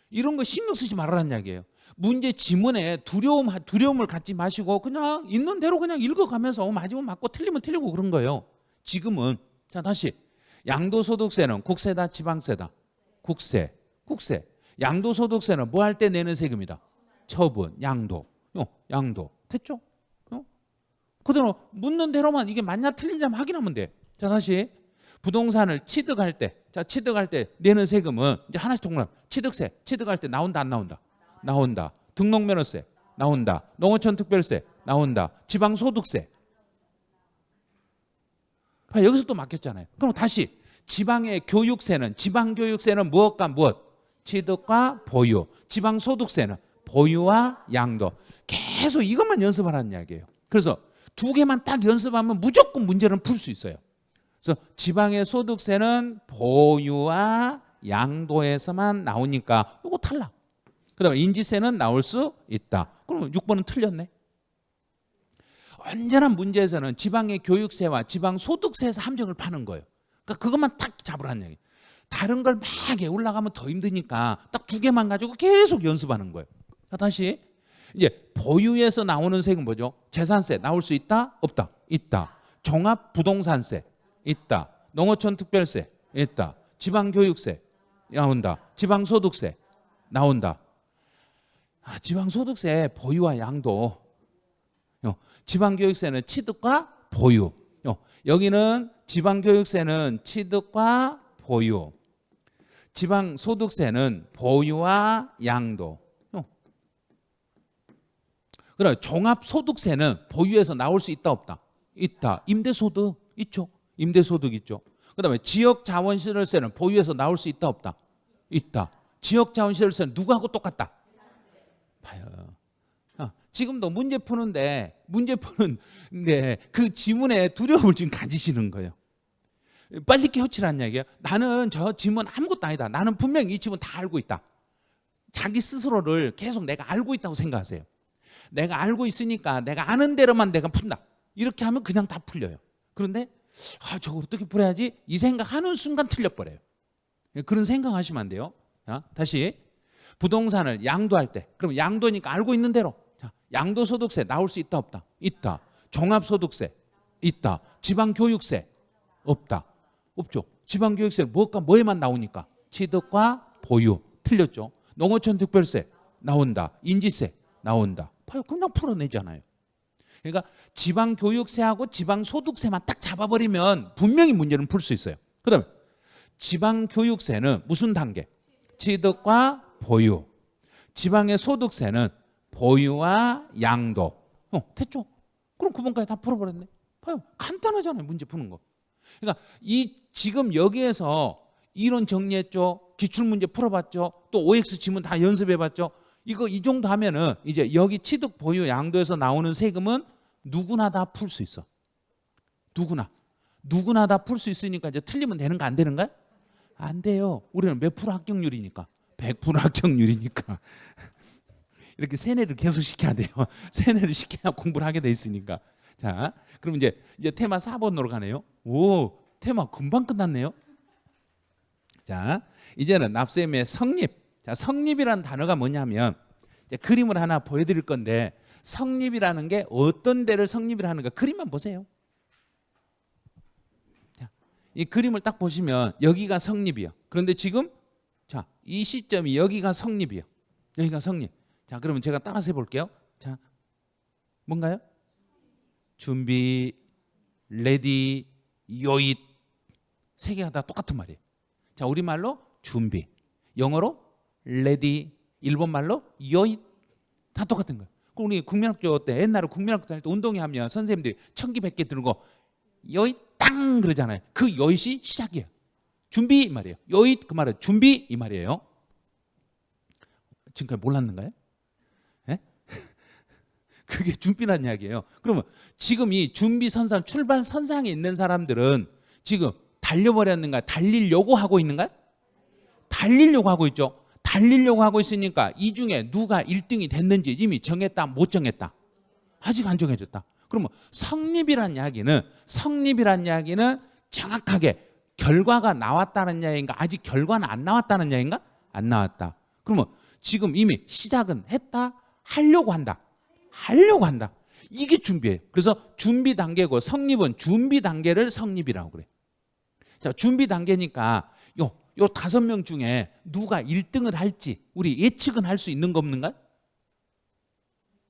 이런 거 신경 쓰지 말라는 이야기예요. 문제 지문에 두려움을 갖지 마시고 그냥 있는 대로 그냥 읽어가면서 맞으면 맞고 틀리면 틀리고 그런 거예요. 지금은. 자, 다시 양도소득세는 국세다 지방세다? 국세. 국세. 양도소득세는 뭐 할 때 내는 세금이다? 처분, 양도. 양도. 됐죠? 그대로 묻는 대로만 이게 맞냐 틀리냐 확인하면 돼. 자, 다시 부동산을 취득할 때, 자, 취득할 때 내는 세금은 이제 하나씩 통합. 취득세, 취득할 때 나온다 안 나온다? 나온다. 등록면허세 나온다. 농어촌 특별세 나온다. 지방소득세. 여기서 또 막혔잖아요. 그럼 다시 지방의 교육세는, 지방교육세는 무엇과 무엇? 취득과 보유. 지방소득세는 보유와 양도. 계속 이것만 연습하라는 이야기예요. 그래서 두 개만 딱 연습하면 무조건 문제는 풀 수 있어요. 그래서 지방의 소득세는 보유와 양도에서만 나오니까 이거 탈락. 그다음에 인지세는 나올 수 있다. 그럼 6번은 틀렸네. 언제나 문제에서는 지방의 교육세와 지방소득세에서 함정을 파는 거예요. 그러니까 그것만 딱 잡으라는 얘기. 다른 걸 막 올라가면 더 힘드니까 딱 두 개만 가지고 계속 연습하는 거예요. 자, 다시 이제 보유에서 나오는 세금 뭐죠? 재산세 나올 수 있다? 없다? 있다. 종합부동산세 있다. 농어촌 특별세 있다. 지방교육세 나온다. 지방소득세 나온다. 지방소득세 보유와 양도. 지방교육세는 취득과 보유. 여기는 지방교육세는 취득과 보유. 지방소득세는 보유와 양도. 그럼 종합소득세는 보유에서 나올 수 있다 없다? 있다. 임대소득 있죠. 임대소득 있죠. 그다음에 지역자원시설세는 보유에서 나올 수 있다 없다? 있다. 지역자원시설세는 누구하고 똑같다? 봐요. 지금도 문제 푸는데 그 지문에 두려움을 지금 가지시는 거예요. 빨리 깨우치라는 얘기예요. 나는 저 지문 아무것도 아니다. 나는 분명히 이 지문 다 알고 있다. 자기 스스로를 계속 내가 알고 있다고 생각하세요. 내가 알고 있으니까 내가 아는 대로만 내가 푼다. 이렇게 하면 그냥 다 풀려요. 그런데 저거 어떻게 풀어야지? 이 생각하는 순간 틀려버려요. 그런 생각하시면 안 돼요. 자, 다시 부동산을 양도할 때, 그럼 양도니까 알고 있는 대로, 자, 양도소득세 나올 수 있다 없다? 있다. 종합소득세 있다. 지방교육세 없다. 없죠. 지방교육세 뭐에만 나오니까? 취득과 보유. 틀렸죠. 농어촌 특별세 나온다. 인지세 나온다. 봐요. 그냥 풀어내잖아요. 그러니까 지방교육세하고 지방소득세만 딱 잡아버리면 분명히 문제는 풀 수 있어요. 그 다음에 지방교육세는 무슨 단계? 취득과 보유. 지방의 소득세는 보유와 양도. 됐죠? 그럼 9번까지 다 풀어버렸네. 봐요. 간단하잖아요. 문제 푸는 거. 그러니까 지금 여기에서 이론 정리했죠. 기출문제 풀어봤죠. 또 OX 지문 다 연습해봤죠. 이 정도 하면은 이제 여기 취득, 보유, 양도에서 나오는 세금은 누구나 다 풀 수 있어. 누구나 다 풀 수 있으니까 이제 틀리면 되는 거 안 되는가요? 안 돼요. 우리는 몇 프로 합격률이니까? 100% 합격률이니까. 이렇게 세뇌를 계속 시켜야 돼요. 세뇌를 시켜야 공부를 하게 돼 있으니까. 자, 그럼 이제 테마 4번으로 가네요. 오, 테마 금방 끝났네요. 자, 이제는 납세의무의 성립. 자, 성립이라는 단어가 뭐냐면 이제 그림을 하나 보여드릴 건데 성립이라는 게 어떤 데를 성립을 하는가 그림만 보세요. 자, 이 그림을 딱 보시면 여기가 성립이요. 그런데 지금 자, 이 시점이 여기가 성립이요. 여기가 성립. 자, 그러면 제가 따라서 해볼게요. 자, 뭔가요? 준비, 레디, 요잇. 세 개가 다 똑같은 말이에요. 자, 우리말로 준비, 영어로 레디, 일본말로 요잇. 다 똑같은 거예요. 그럼 우리 국민학교 때 옛날에 국민학교 다닐 때 운동회 하면 선생님들이 천기 100개 들고 요잇 땅 그러잖아요. 그 요잇이 시작이에요. 준비 이 말이에요. 요잇 그 말은 준비 이 말이에요. 지금까지 몰랐는가요? 네? 그게 준비라는 이야기예요. 그러면 지금 이 준비 선상 출발 선상에 있는 사람들은 지금 달려버렸는가? 달리려고 하고 있는가? 달리려고 하고 있죠. 달리려고 하고 있으니까 이 중에 누가 1등이 됐는지 이미 정했다, 못 정했다? 아직 안 정해졌다. 그러면 성립이란 이야기는 정확하게 결과가 나왔다는 이야기인가? 아직 결과는 안 나왔다는 이야기인가? 안 나왔다. 그러면 지금 이미 시작은 했다, 하려고 한다. 이게 준비예요. 그래서 준비 단계고 성립은 준비 단계를 성립이라고 그래. 자, 준비 단계니까 요 5명 중에 누가 1등을 할지 우리 예측은 할 수 있는 거 없는가?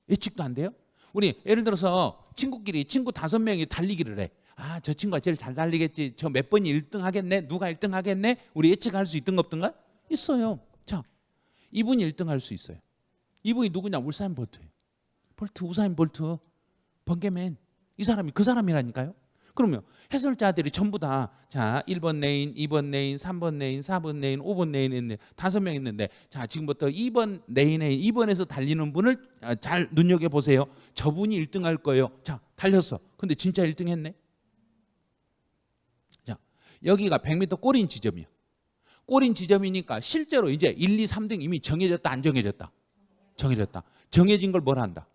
예측도 안 돼요? 우리 예를 들어서 친구끼리 친구 5명이 달리기를 해. 아, 저 친구가 제일 잘 달리겠지. 저 몇 번이 1등 하겠네. 누가 1등 하겠네. 우리 예측할 수 있던 거 없던가? 있어요. 자, 이분이 1등 할 수 있어요. 이분이 누구냐? 우사인 볼트예요. 우사인 볼트, 번개맨. 이 사람이 그 사람이라니까요. 그러면 해설자들이 전부 다 자, 1번 레인, 2번 레인, 3번 레인, 4번 레인, 5번 레인 있는데 5명 있는데 자, 지금부터 2번 레인에 2번에서 달리는 분을 잘 눈여겨 보세요. 저분이 1등 할 거예요. 자, 달렸어. 근데 진짜 1등 했네. 자, 여기가 100m 골인 지점이에요. 골인 지점이니까 실제로 이제 1, 2, 3등 이미 정해졌다, 안 정해졌다? 정해졌다. 정해진 걸 뭐라 한다?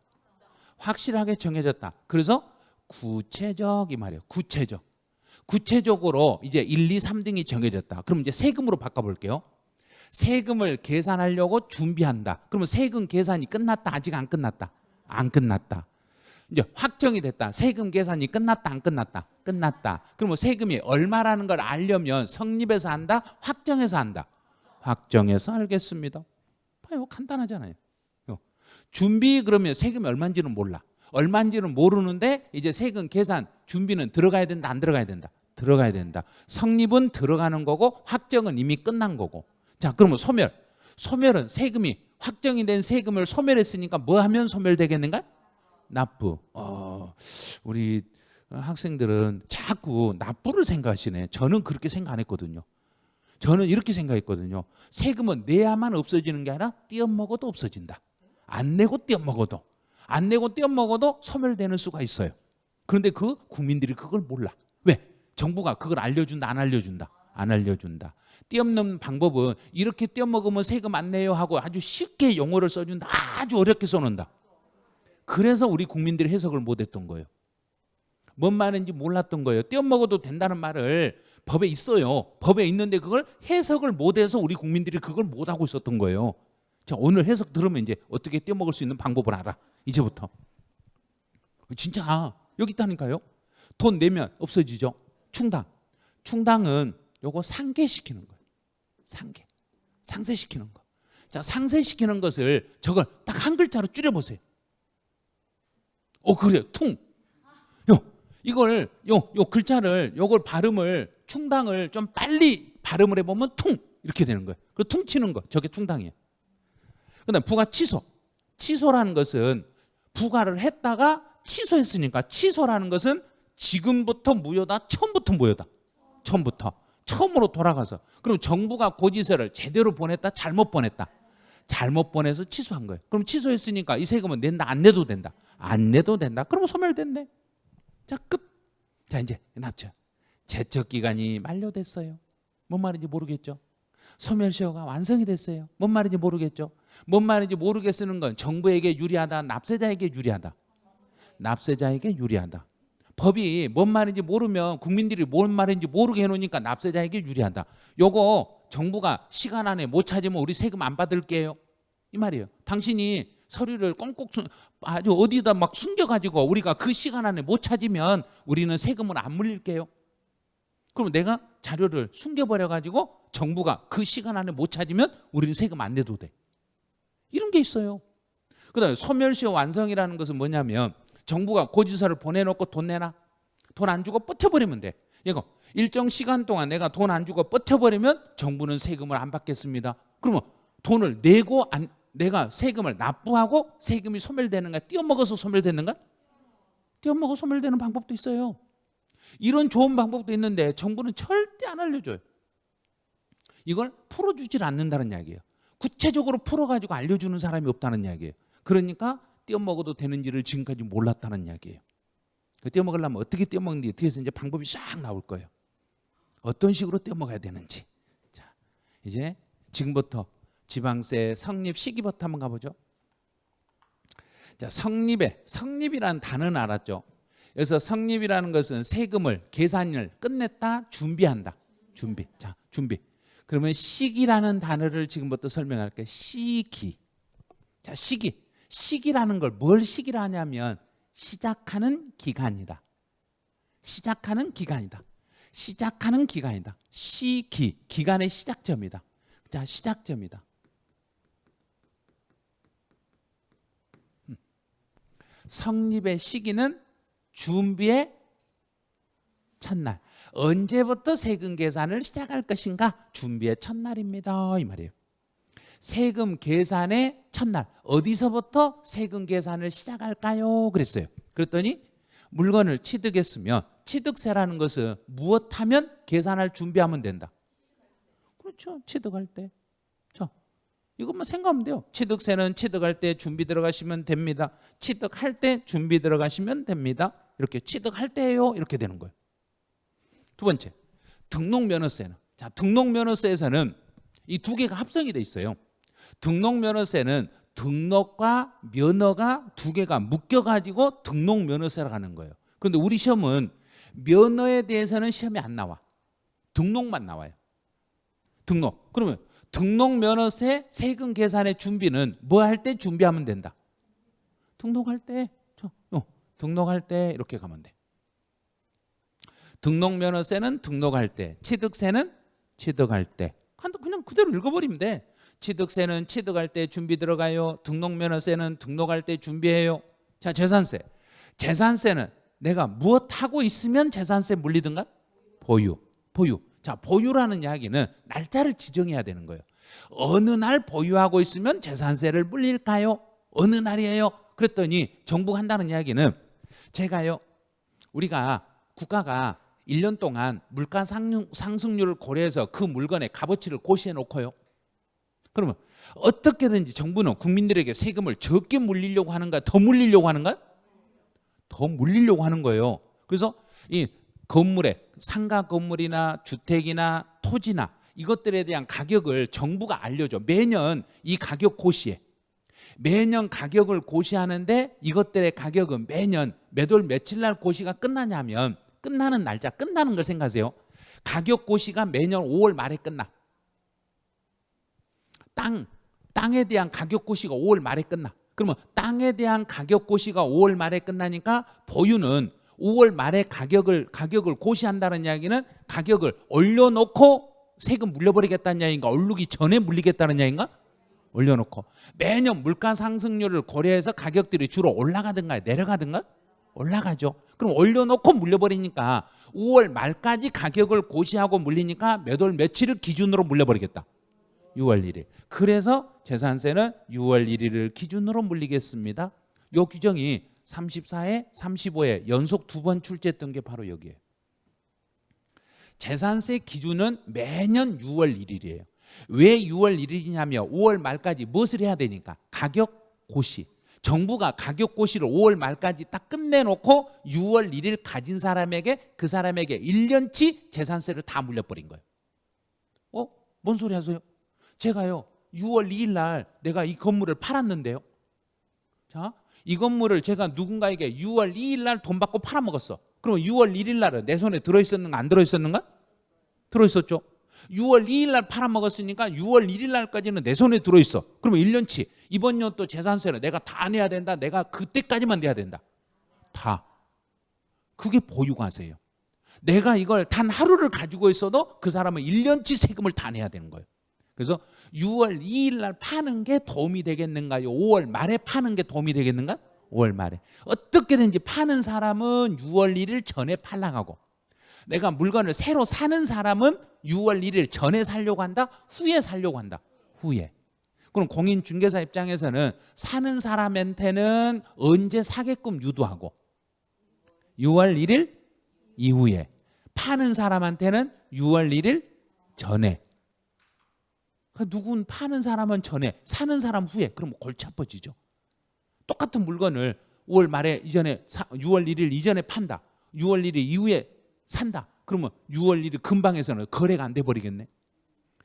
확실하게 정해졌다. 그래서 구체적 이 말이에요. 구체적으로 이제 1, 2, 3등이 정해졌다. 그럼 이제 세금으로 바꿔볼게요. 세금을 계산하려고 준비한다. 그러면 세금 계산이 끝났다, 아직 안 끝났다? 안 끝났다. 이제 확정이 됐다. 세금 계산이 끝났다, 안 끝났다? 끝났다. 그러면 세금이 얼마라는 걸 알려면 성립해서 한다, 확정해서 한다? 확정해서 알겠습니다. 봐요, 간단하잖아요. 준비 그러면 세금이 얼마인지는 몰라. 얼마인지는 모르는데 이제 세금 계산 준비는 들어가야 된다, 안 들어가야 된다? 들어가야 된다. 성립은 들어가는 거고 확정은 이미 끝난 거고. 자, 그러면 소멸은 세금이 확정이 된 세금을 소멸했으니까 뭐 하면 소멸되겠는가? 납부. 우리 학생들은 자꾸 납부를 생각하시네. 저는 그렇게 생각 안 했거든요. 저는 이렇게 생각했거든요. 세금은 내야만 없어지는 게 아니라 띄엄먹어도 없어진다. 안 내고 띄엄먹어도. 안 내고 띄엄먹어도 소멸되는 수가 있어요. 그런데 그 국민들이 그걸 몰라. 왜? 정부가 그걸 알려준다, 안 알려준다? 안 알려준다. 띄엄는 방법은 이렇게 띄엄먹으면 세금 안 내요 하고 아주 쉽게 용어를 써준다. 아주 어렵게 써놓는다. 그래서 우리 국민들이 해석을 못했던 거예요. 뭔 말인지 몰랐던 거예요. 띄엄먹어도 된다는 말을 법에 있어요. 법에 있는데 그걸 해석을 못해서 우리 국민들이 그걸 못하고 있었던 거예요. 자, 오늘 해석 들으면 이제 어떻게 띄엄먹을 수 있는 방법을 알아. 이제부터. 진짜 여기 있다니까요. 돈 내면 없어지죠. 충당은 요거 상계시키는 거예요. 상세시키는 거. 자, 상세시키는 것을 저걸 딱 한 글자로 줄여보세요. 그래요. 이걸 요 글자를 요걸 발음을 충당을 좀 빨리 발음을 해보면 퉁 이렇게 되는 거예요. 그리고 퉁치는 거 저게 충당이에요. 그다음 부가 취소라는 것은 부과를 했다가 취소했으니까 취소라는 것은 지금부터 무효다, 처음부터 무효다. 처음으로 돌아가서. 그럼 정부가 고지서를 제대로 보냈다, 잘못 보냈다. 잘못 보내서 취소한 거예요. 그럼 취소했으니까 이 세금은 낸다, 안 내도 된다? 안 내도 된다. 그러면 소멸됐네. 자, 끝. 자, 이제 납죠. 제척 기간이 만료됐어요. 뭔 말인지 모르겠죠? 소멸시효가 완성이 됐어요. 뭔 말인지 모르겠죠? 뭔 말인지 모르게 쓰는 건 정부에게 유리하다, 납세자에게 유리하다? 납세자에게 유리하다. 법이 뭔 말인지 모르면 국민들이 뭔 말인지 모르게 해놓으니까 납세자에게 유리하다. 요거 정부가 시간 안에 못 찾으면 우리 세금 안 받을게요. 이 말이에요. 당신이 서류를 꽁꽁 아주 어디다 막 숨겨가지고 우리가 그 시간 안에 못 찾으면 우리는 세금을 안 물릴게요. 그럼 내가 자료를 숨겨버려가지고 정부가 그 시간 안에 못 찾으면 우리는 세금 안 내도 돼. 이런 게 있어요. 그다음에 소멸시효 완성이라는 것은 뭐냐면 정부가 고지서를 보내놓고 돈 내놔. 돈 안 주고 버텨버리면 돼. 이거 일정 시간 동안 내가 돈 안 주고 버텨버리면 정부는 세금을 안 받겠습니다. 그러면 돈을 내고 내가 세금을 납부하고 세금이 소멸되는가? 띄엄먹어서 소멸되는가? 띄엄먹어 소멸되는 방법도 있어요. 이런 좋은 방법도 있는데 정부는 절대 안 알려줘요. 이걸 풀어주질 않는다는 이야기예요. 구체적으로 풀어가지고 알려주는 사람이 없다는 이야기예요. 그러니까 띄엄먹어도 되는지를 지금까지 몰랐다는 이야기예요. 띄엄먹으려면 어떻게 띄엄먹는지 뒤에서 이제 방법이 쫙 나올 거예요. 어떤 식으로 띄엄먹어야 되는지. 자, 이제 지금부터 지방세 성립 시기부터 한번 가보죠. 자, 성립이라는 단어는 알았죠. 그래서 성립이라는 것은 세금을 계산을 끝냈다, 준비한다. 준비. 그러면 시기라는 단어를 지금부터 설명할게요. 시기. 자, 시기라는 걸 뭘 시기라 하냐면 시작하는 기간이다. 시작하는 기간이다. 기간의 시작점이다. 자, 시작점이다. 성립의 시기는 준비의 첫날. 언제부터 세금 계산을 시작할 것인가? 준비의 첫날입니다, 이 말이에요. 세금 계산의 첫날, 어디서부터 세금 계산을 시작할까요? 그랬어요. 그랬더니 물건을 취득했으면, 취득세라는 것은 무엇하면 계산할 준비하면 된다. 그렇죠. 취득할 때. 자, 이것만 생각하면 돼요. 취득세는 취득할 때 준비 들어가시면 됩니다. 취득할 때 준비 들어가시면 됩니다. 이렇게 취득할 때예요. 이렇게 되는 거예요. 두 번째, 등록면허세는. 자, 등록면허세에서는 이 두 개가 합성이 돼 있어요. 등록면허세는 등록과 면허가 두 개가 묶여가지고 등록면허세라고 하는 거예요. 그런데 우리 시험은 면허에 대해서는 시험이 안 나와. 등록만 나와요. 등록. 그러면 등록면허세 세금 계산의 준비는 뭐 할 때 준비하면 된다? 등록할 때. 등록할 때 이렇게 가면 돼. 등록면허세는 등록할 때, 취득세는 취득할 때. 그냥 그대로 읽어버리면 돼. 취득세는 취득할 때 준비 들어가요. 등록면허세는 등록할 때 준비해요. 자, 재산세. 재산세는 내가 무엇 하고 있으면 재산세 물리든가? 보유. 자, 보유라는 이야기는 날짜를 지정해야 되는 거예요. 어느 날 보유하고 있으면 재산세를 물릴까요? 어느 날이에요? 그랬더니 정부가 한다는 이야기는 제가요, 우리가 국가가 1년 동안 물가 상승률을 고려해서 그 물건의 값어치를 고시해 놓고요. 그러면 어떻게든지 정부는 국민들에게 세금을 적게 물리려고 하는가, 더 물리려고 하는가? 더 물리려고 하는 거예요. 그래서 이 건물에, 상가 건물이나 주택이나 토지나 이것들에 대한 가격을 정부가 알려줘. 매년 이 가격 고시해. 매년 가격을 고시하는데 이것들의 가격은 매년 몇 월 며칠 날 고시가 끝나냐면, 끝나는 날짜, 끝나는 걸 생각하세요. 가격 고시가 매년 5월 말에 끝나. 땅에 대한 가격 고시가 5월 말에 끝나. 그러면 땅에 대한 가격 고시가 5월 말에 끝나니까 보유는 5월 말에 가격을 고시한다는 이야기는 가격을 올려놓고 세금 물려버리겠다는 이야기인가? 오르기 전에 물리겠다는 이야기인가? 올려놓고. 매년 물가 상승률을 고려해서 가격들이 주로 올라가든가 내려가든가? 올라가죠. 그럼 올려놓고 물려버리니까 5월 말까지 가격을 고시하고 물리니까 몇 월 며칠을 기준으로 물려버리겠다. 6월 1일. 그래서 재산세는 6월 1일을 기준으로 물리겠습니다. 이 규정이 34회, 35회 연속 2번 출제했던 게 바로 여기에요. 재산세 기준은 매년 6월 1일이에요. 왜 6월 1일이냐면 5월 말까지 무엇을 해야 되니까? 가격 고시. 정부가 가격 고시를 5월 말까지 딱 끝내놓고 6월 1일 가진 사람에게, 그 사람에게 1년치 재산세를 다 물려버린 거예요. 뭔 소리 하세요? 제가요 6월 2일 날 내가 이 건물을 팔았는데요. 자, 이 건물을 제가 누군가에게 6월 2일 날 돈 받고 팔아먹었어. 그럼 6월 1일 날은 내 손에 들어있었는가 안 들어있었는가? 들어있었죠. 6월 2일 날 팔아먹었으니까 6월 1일 날까지는 내 손에 들어있어. 그러면 1년치. 이번 연도 재산세를 내가 다 내야 된다. 내가 그때까지만 내야 된다. 다. 그게 보유과세예요. 내가 이걸 단 하루를 가지고 있어도 그 사람은 1년치 세금을 다 내야 되는 거예요. 그래서 6월 2일 날 파는 게 도움이 되겠는가요? 5월 말에 파는 게 도움이 되겠는가? 5월 말에. 어떻게든지 파는 사람은 6월 1일 전에 팔라고. 내가 물건을 새로 사는 사람은 6월 1일 전에 사려고 한다? 후에 사려고 한다? 후에. 그럼 공인중개사 입장에서는 사는 사람한테는 언제 사게끔 유도하고 6월 1일 이후에, 파는 사람한테는 6월 1일 전에. 누군 파는 사람은 전에, 사는 사람 후에. 그럼 골치 아파지죠. 똑같은 물건을 5월 말에 이전에 6월 1일 이전에 판다. 6월 1일 이후에 산다. 그러면 6월 1일 근방에서는 거래가 안 돼 버리겠네.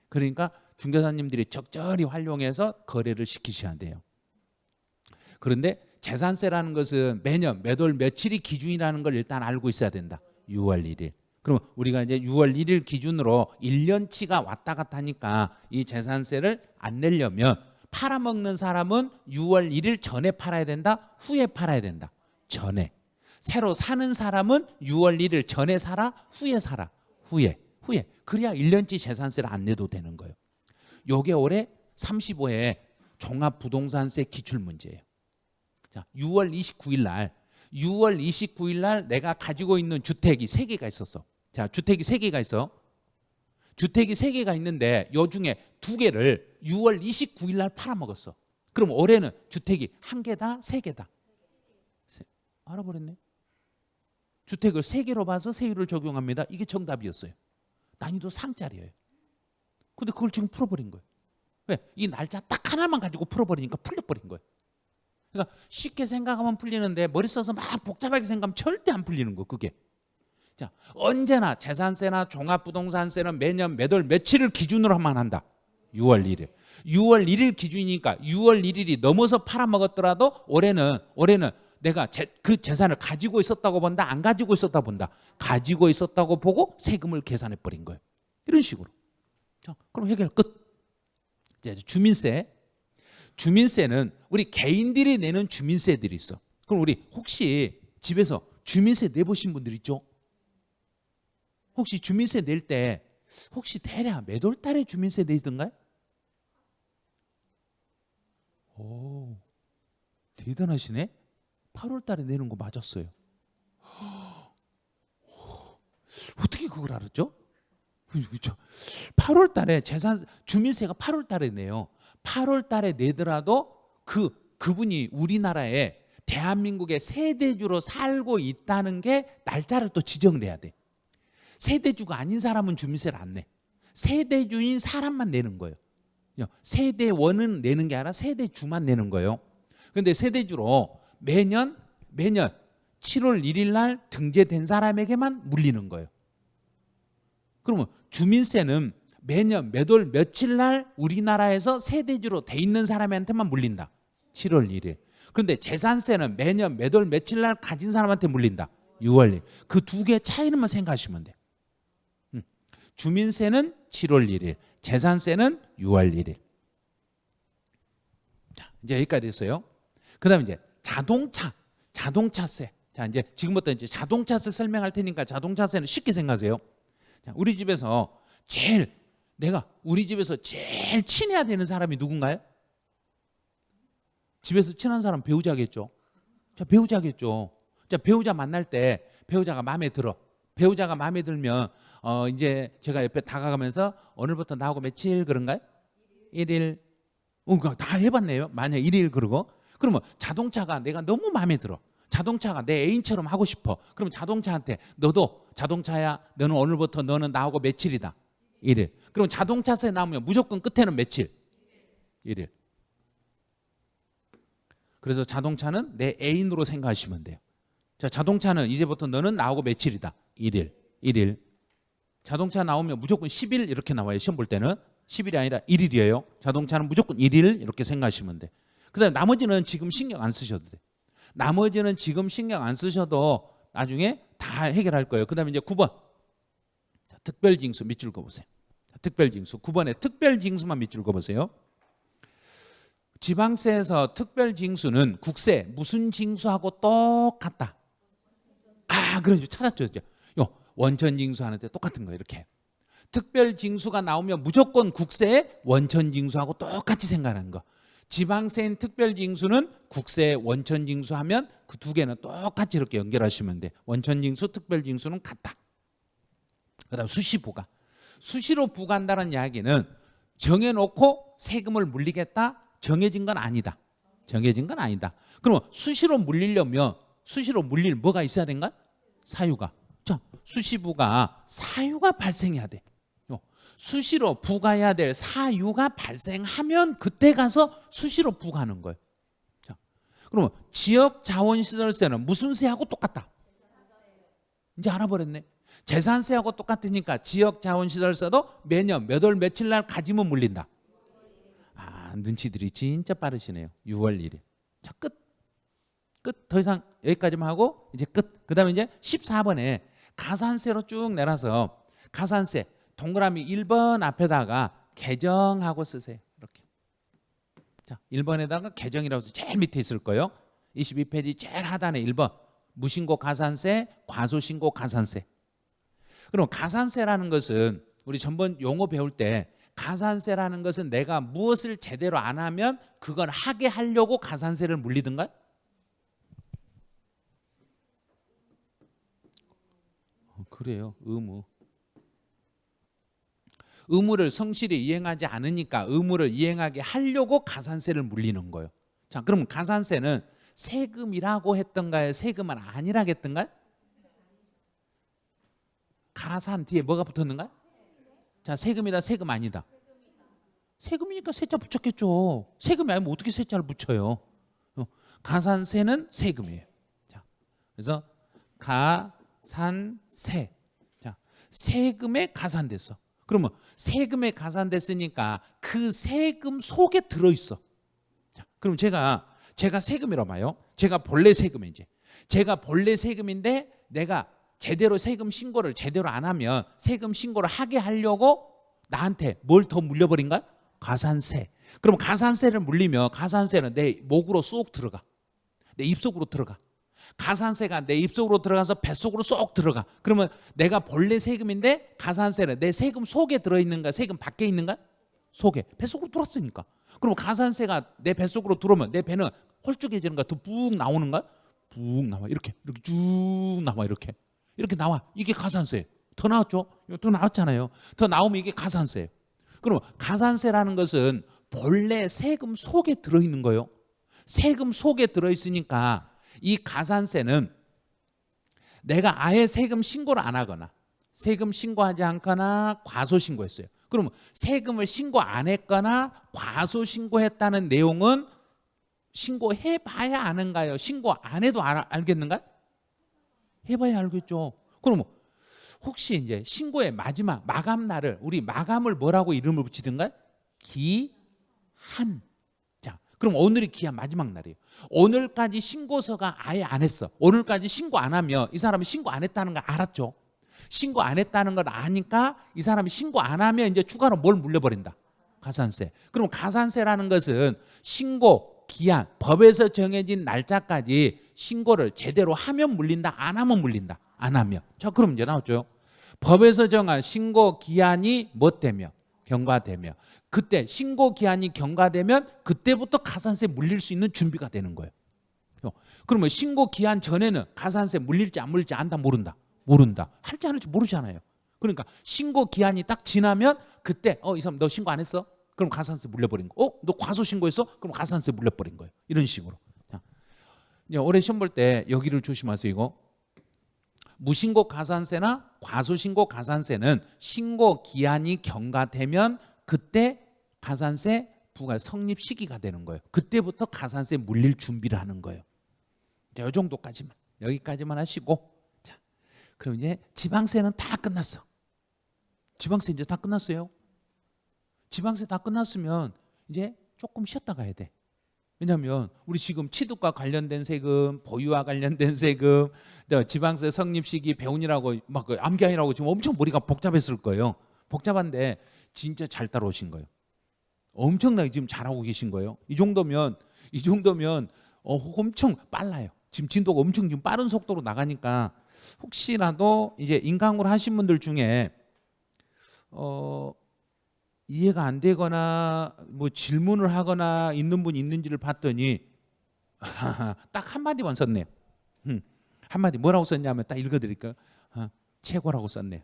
그러니까 중개사님들이 적절히 활용해서 거래를 시키셔야 돼요. 그런데 재산세라는 것은 매년 몇 월 며칠이 기준이라는 걸 일단 알고 있어야 된다. 6월 1일. 그럼 우리가 이제 6월 1일 기준으로 1년치가 왔다 갔다 하니까 이 재산세를 안 내려면 팔아먹는 사람은 6월 1일 전에 팔아야 된다? 후에 팔아야 된다? 전에. 새로 사는 사람은 6월 1일 전에 사라? 후에 사라? 후에. 그래야 1년치 재산세를 안 내도 되는 거예요. 요게 올해 35회 종합부동산세 기출문제예요. 자, 6월 29일 날 내가 가지고 있는 주택이 3개가 있었어. 자, 주택이 3개가 있어. 주택이 3개가 있는데 요 중에 2개를 6월 29일 날 팔아먹었어. 그럼 올해는 주택이 1개다, 3개다? 알아버렸네. 주택을 3개로 봐서 세율을 적용합니다. 이게 정답이었어요. 난이도 3짜리예요. 근데 그걸 지금 풀어버린 거예요. 왜? 이 날짜 딱 하나만 가지고 풀어버리니까 풀려버린 거예요. 그러니까 쉽게 생각하면 풀리는데 머리 써서 막 복잡하게 생각하면 절대 안 풀리는 거 그게. 자, 언제나 재산세나 종합부동산세는 매년 몇 월 며칠을 기준으로만 한다. 6월 1일. 6월 1일 기준이니까 6월 1일이 넘어서 팔아먹었더라도 올해는 내가 그 재산을 가지고 있었다고 본다, 안 가지고 있었다고 본다. 가지고 있었다고 보고 세금을 계산해 버린 거예요. 이런 식으로. 자, 그럼 해결 끝. 이제 주민세는 우리 개인들이 내는 주민세들이 있어. 그럼 우리 혹시 집에서 주민세 내보신 분들 있죠? 혹시 주민세 낼 때 혹시 대략 몇 월 달에 주민세 내던가요? 오, 대단하시네. 8월 달에 내는 거 맞았어요. 어떻게 그걸 알았죠? 8월 달에 주민세가 8월 달에 내요. 8월 달에 내더라도 그분이 우리나라에 대한민국의 세대주로 살고 있다는 게 날짜를 또 지정돼야 돼. 세대주가 아닌 사람은 주민세를 안 내. 세대주인 사람만 내는 거예요. 세대원은 내는 게 아니라 세대주만 내는 거예요. 그런데 세대주로 매년 7월 1일 날 등재된 사람에게만 물리는 거예요. 그러면 주민세는 매년 몇 월 며칠 날 우리나라에서 세대주로 돼 있는 사람한테만 물린다. 7월 1일. 그런데 재산세는 매년 몇 월 며칠 날 가진 사람한테 물린다. 6월 1일. 그 두 개의 차이만 생각하시면 돼. 주민세는 7월 1일, 재산세는 6월 1일. 자, 이제 여기까지 됐어요. 그다음에 이제 자동차세. 자, 이제 지금부터 이제 자동차세 설명할 테니까 자동차세는 쉽게 생각하세요. 자, 우리 집에서 제일 친해야 되는 사람이 누군가요? 집에서 친한 사람 배우자겠죠. 자, 배우자겠죠. 자, 배우자 만날 때 배우자가 마음에 들어. 배우자가 마음에 들면 이제 제가 옆에 다가가면서 오늘부터 나하고 며칠 그런가요? 1일. 다 해봤네요. 만약 1일 그러고. 그러면 자동차가 내가 너무 마음에 들어. 자동차가 내 애인처럼 하고 싶어. 그럼 자동차한테 너도 자동차야. 너는 오늘부터 너는 나하고 며칠이다. 1일. 그럼 자동차세 나오면 무조건 끝에는 며칠? 1일. 그래서 자동차는 내 애인으로 생각하시면 돼요. 자, 자동차는 이제부터 너는 나하고 며칠이다. 1일. 자동차 나오면 무조건 10일 이렇게 나와요. 시험 볼 때는 10일이 아니라 1일이에요. 자동차는 무조건 1일 이렇게 생각하시면 돼. 그다음에 나머지는 지금 신경 안 쓰셔도 돼. 나머지는 지금 신경 안 쓰셔도 나중에 다 해결할 거예요. 그다음에 이제 9번. 자, 특별징수 밑줄 그어보세요. 특별징수 9번에 특별징수만 밑줄 그어보세요. 지방세에서 특별징수는 국세 무슨 징수하고 똑같다. 그렇죠. 찾았죠. 원천징수 하는데 똑같은 거예요. 이렇게. 특별징수가 나오면 무조건 국세의 원천징수하고 똑같이 생각하는 거. 지방세인 특별징수는 국세 원천징수하면 그 두 개는 똑같이 이렇게 연결하시면 돼. 원천징수, 특별징수는 같다. 그다음 수시부과. 수시로 부과한다는 이야기는 정해놓고 세금을 물리겠다. 정해진 건 아니다. 그러면 수시로 물릴 뭐가 있어야 된가? 사유가. 자, 수시부가 사유가 발생해야 돼. 수시로 부과해야 될 사유가 발생하면 그때 가서 수시로 부과하는 거예요. 자, 그러면 지역자원시설세는 무슨 세하고 똑같다? 이제 알아버렸네. 재산세하고 똑같으니까 지역자원시설세도 매년 몇 월 며칠 날 가지면 물린다. 눈치들이 진짜 빠르시네요. 6월 1일. 자, 끝. 더 이상 여기까지만 하고 이제 끝. 그다음에 이제 14번에 가산세로 쭉 내려서 가산세 동그라미 1번 앞에다가 개정하고 쓰세요. 이렇게. 자, 1번에다가 개정이라고 해서 제일 밑에 있을 거예요. 22페이지 제일 하단에 1번. 무신고 가산세, 과소신고 가산세. 그럼 가산세라는 것은 우리 전번 용어 배울 때 가산세라는 것은 내가 무엇을 제대로 안 하면 그걸 하게 하려고 가산세를 물리든가? 그래요. 의무를 성실히 이행하지 않으니까 의무를 이행하게 하려고 가산세를 물리는 거예요. 자, 그럼 가산세는 세금이라고 했던가요? 세금은 아니라고 했던가요? 가산 뒤에 뭐가 붙었는가요? 자, 세금이다, 세금 아니다. 세금이니까 세자 붙였겠죠. 세금이 아니면 어떻게 세자를 붙여요? 가산세는 세금이에요. 자, 그래서 가산세. 자, 세금에 가산됐어. 그러면 세금에 가산됐으니까 그 세금 속에 들어있어. 자, 그럼 제가 세금이라고 봐요. 제가 본래 세금이 이제 제가 본래 세금인데 내가 제대로 세금 신고를 제대로 안 하면 세금 신고를 하게 하려고 나한테 뭘 더 물려버린가? 가산세. 그럼 가산세를 물리면 가산세는 내 목으로 쏙 들어가. 내 입속으로 들어가. 가산세가 내 입속으로 들어가서 뱃속으로 쏙 들어가. 그러면 내가 본래 세금인데 가산세는 내 세금 속에 들어있는가? 세금 밖에 있는가? 속에. 뱃속으로 들어왔으니까. 그럼 가산세가 내 뱃속으로 들어오면 내 배는 홀쭉해지는가? 더 푹 나오는가? 푹 나와. 이렇게 쭉 나와. 이렇게 나와. 이게 가산세. 더 나왔죠? 더 나왔잖아요. 더 나오면 이게 가산세. 그럼 가산세라는 것은 본래 세금 속에 들어있는 거예요. 세금 속에 들어있으니까 이 가산세는 내가 아예 세금 신고를 안 하거나 세금 신고하지 않거나 과소신고했어요. 그러면 세금을 신고 안 했거나 과소신고했다는 내용은 신고해봐야 아는가요? 신고 안 해도 알겠는가? 해봐야 알겠죠. 그러면 혹시 이제 신고의 마지막 마감 날을 우리 마감을 뭐라고 이름을 붙이든가? 기한. 자, 그럼 오늘이 기한 마지막 날이에요. 오늘까지 신고서가 아예 안 했어. 오늘까지 신고 안 하면 이 사람이 신고 안 했다는 걸 알았죠. 신고 안 했다는 걸 아니까 이 사람이 신고 안 하면 이제 추가로 뭘 물려버린다? 가산세. 그럼 가산세라는 것은 신고 기한, 법에서 정해진 날짜까지 신고를 제대로 하면 물린다, 안 하면 물린다. 안 하면. 자, 그럼 이제 나왔죠. 법에서 정한 신고 기한이 뭐 되며 경과되며 그때 신고 기한이 경과되면 그때부터 가산세 물릴 수 있는 준비가 되는 거예요. 그러면 신고 기한 전에는 가산세 물릴지 안 물릴지 안다 모른다. 할지 안 할지 모르잖아요. 그러니까 신고 기한이 딱 지나면 그때 이 사람 너 신고 안 했어? 그럼 가산세 물려버린 거. 너 과소 신고했어? 그럼 가산세 물려버린 거예요. 이런 식으로. 자, 올해 시험 볼 때 여기를 조심하세요. 이거. 무신고 가산세나 과소신고 가산세는 신고 기한이 경과되면 그때 가산세 부과 성립 시기가 되는 거예요. 그때부터 가산세 물릴 준비를 하는 거예요. 자, 이 정도까지만. 여기까지만 하시고. 자, 그럼 이제 지방세는 다 끝났어. 지방세 이제 다 끝났어요. 지방세 다 끝났으면 이제 조금 쉬었다 가야 돼. 왜냐하면 우리 지금 취득과 관련된 세금, 보유와 관련된 세금, 지방세 성립 시기 배운이라고 막 암기하느라고 지금 엄청 머리가 복잡했을 거예요. 복잡한데 진짜 잘 따라오신 거예요. 엄청나게 지금 잘하고 계신 거예요. 이 정도면 엄청 빨라요. 지금 진도가 엄청 지금 빠른 속도로 나가니까 혹시라도 이제 인강으로 하신 분들 중에 이해가 안 되거나 뭐 질문을 하거나 있는 분이 있는지를 봤더니 딱 한마디만 썼네요. 한마디 뭐라고 썼냐면 딱 읽어드릴까요? 최고라고 썼네요.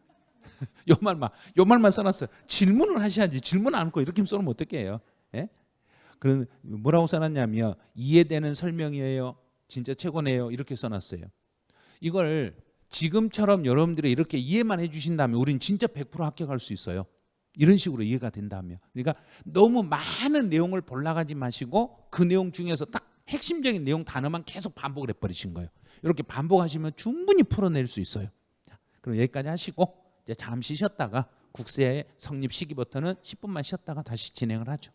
요 말만 써놨어요. 질문을 하셔야지. 질문 안 하고 이렇게 써놓으면 어떡해요? 예? 그런 뭐라고 써놨냐면 이해되는 설명이에요. 진짜 최고네요. 이렇게 써놨어요. 이걸 지금처럼 여러분들이 이렇게 이해만 해주신다면 우린 진짜 100% 합격할 수 있어요. 이런 식으로 이해가 된다면. 그러니까 너무 많은 내용을 볼라가지 마시고 그 내용 중에서 딱 핵심적인 내용 단어만 계속 반복을 해버리신 거예요. 이렇게 반복하시면 충분히 풀어낼 수 있어요. 자, 그럼 여기까지 하시고 이제 잠시 쉬었다가 국세 성립 시기부터는 10분만 쉬었다가 다시 진행을 하죠.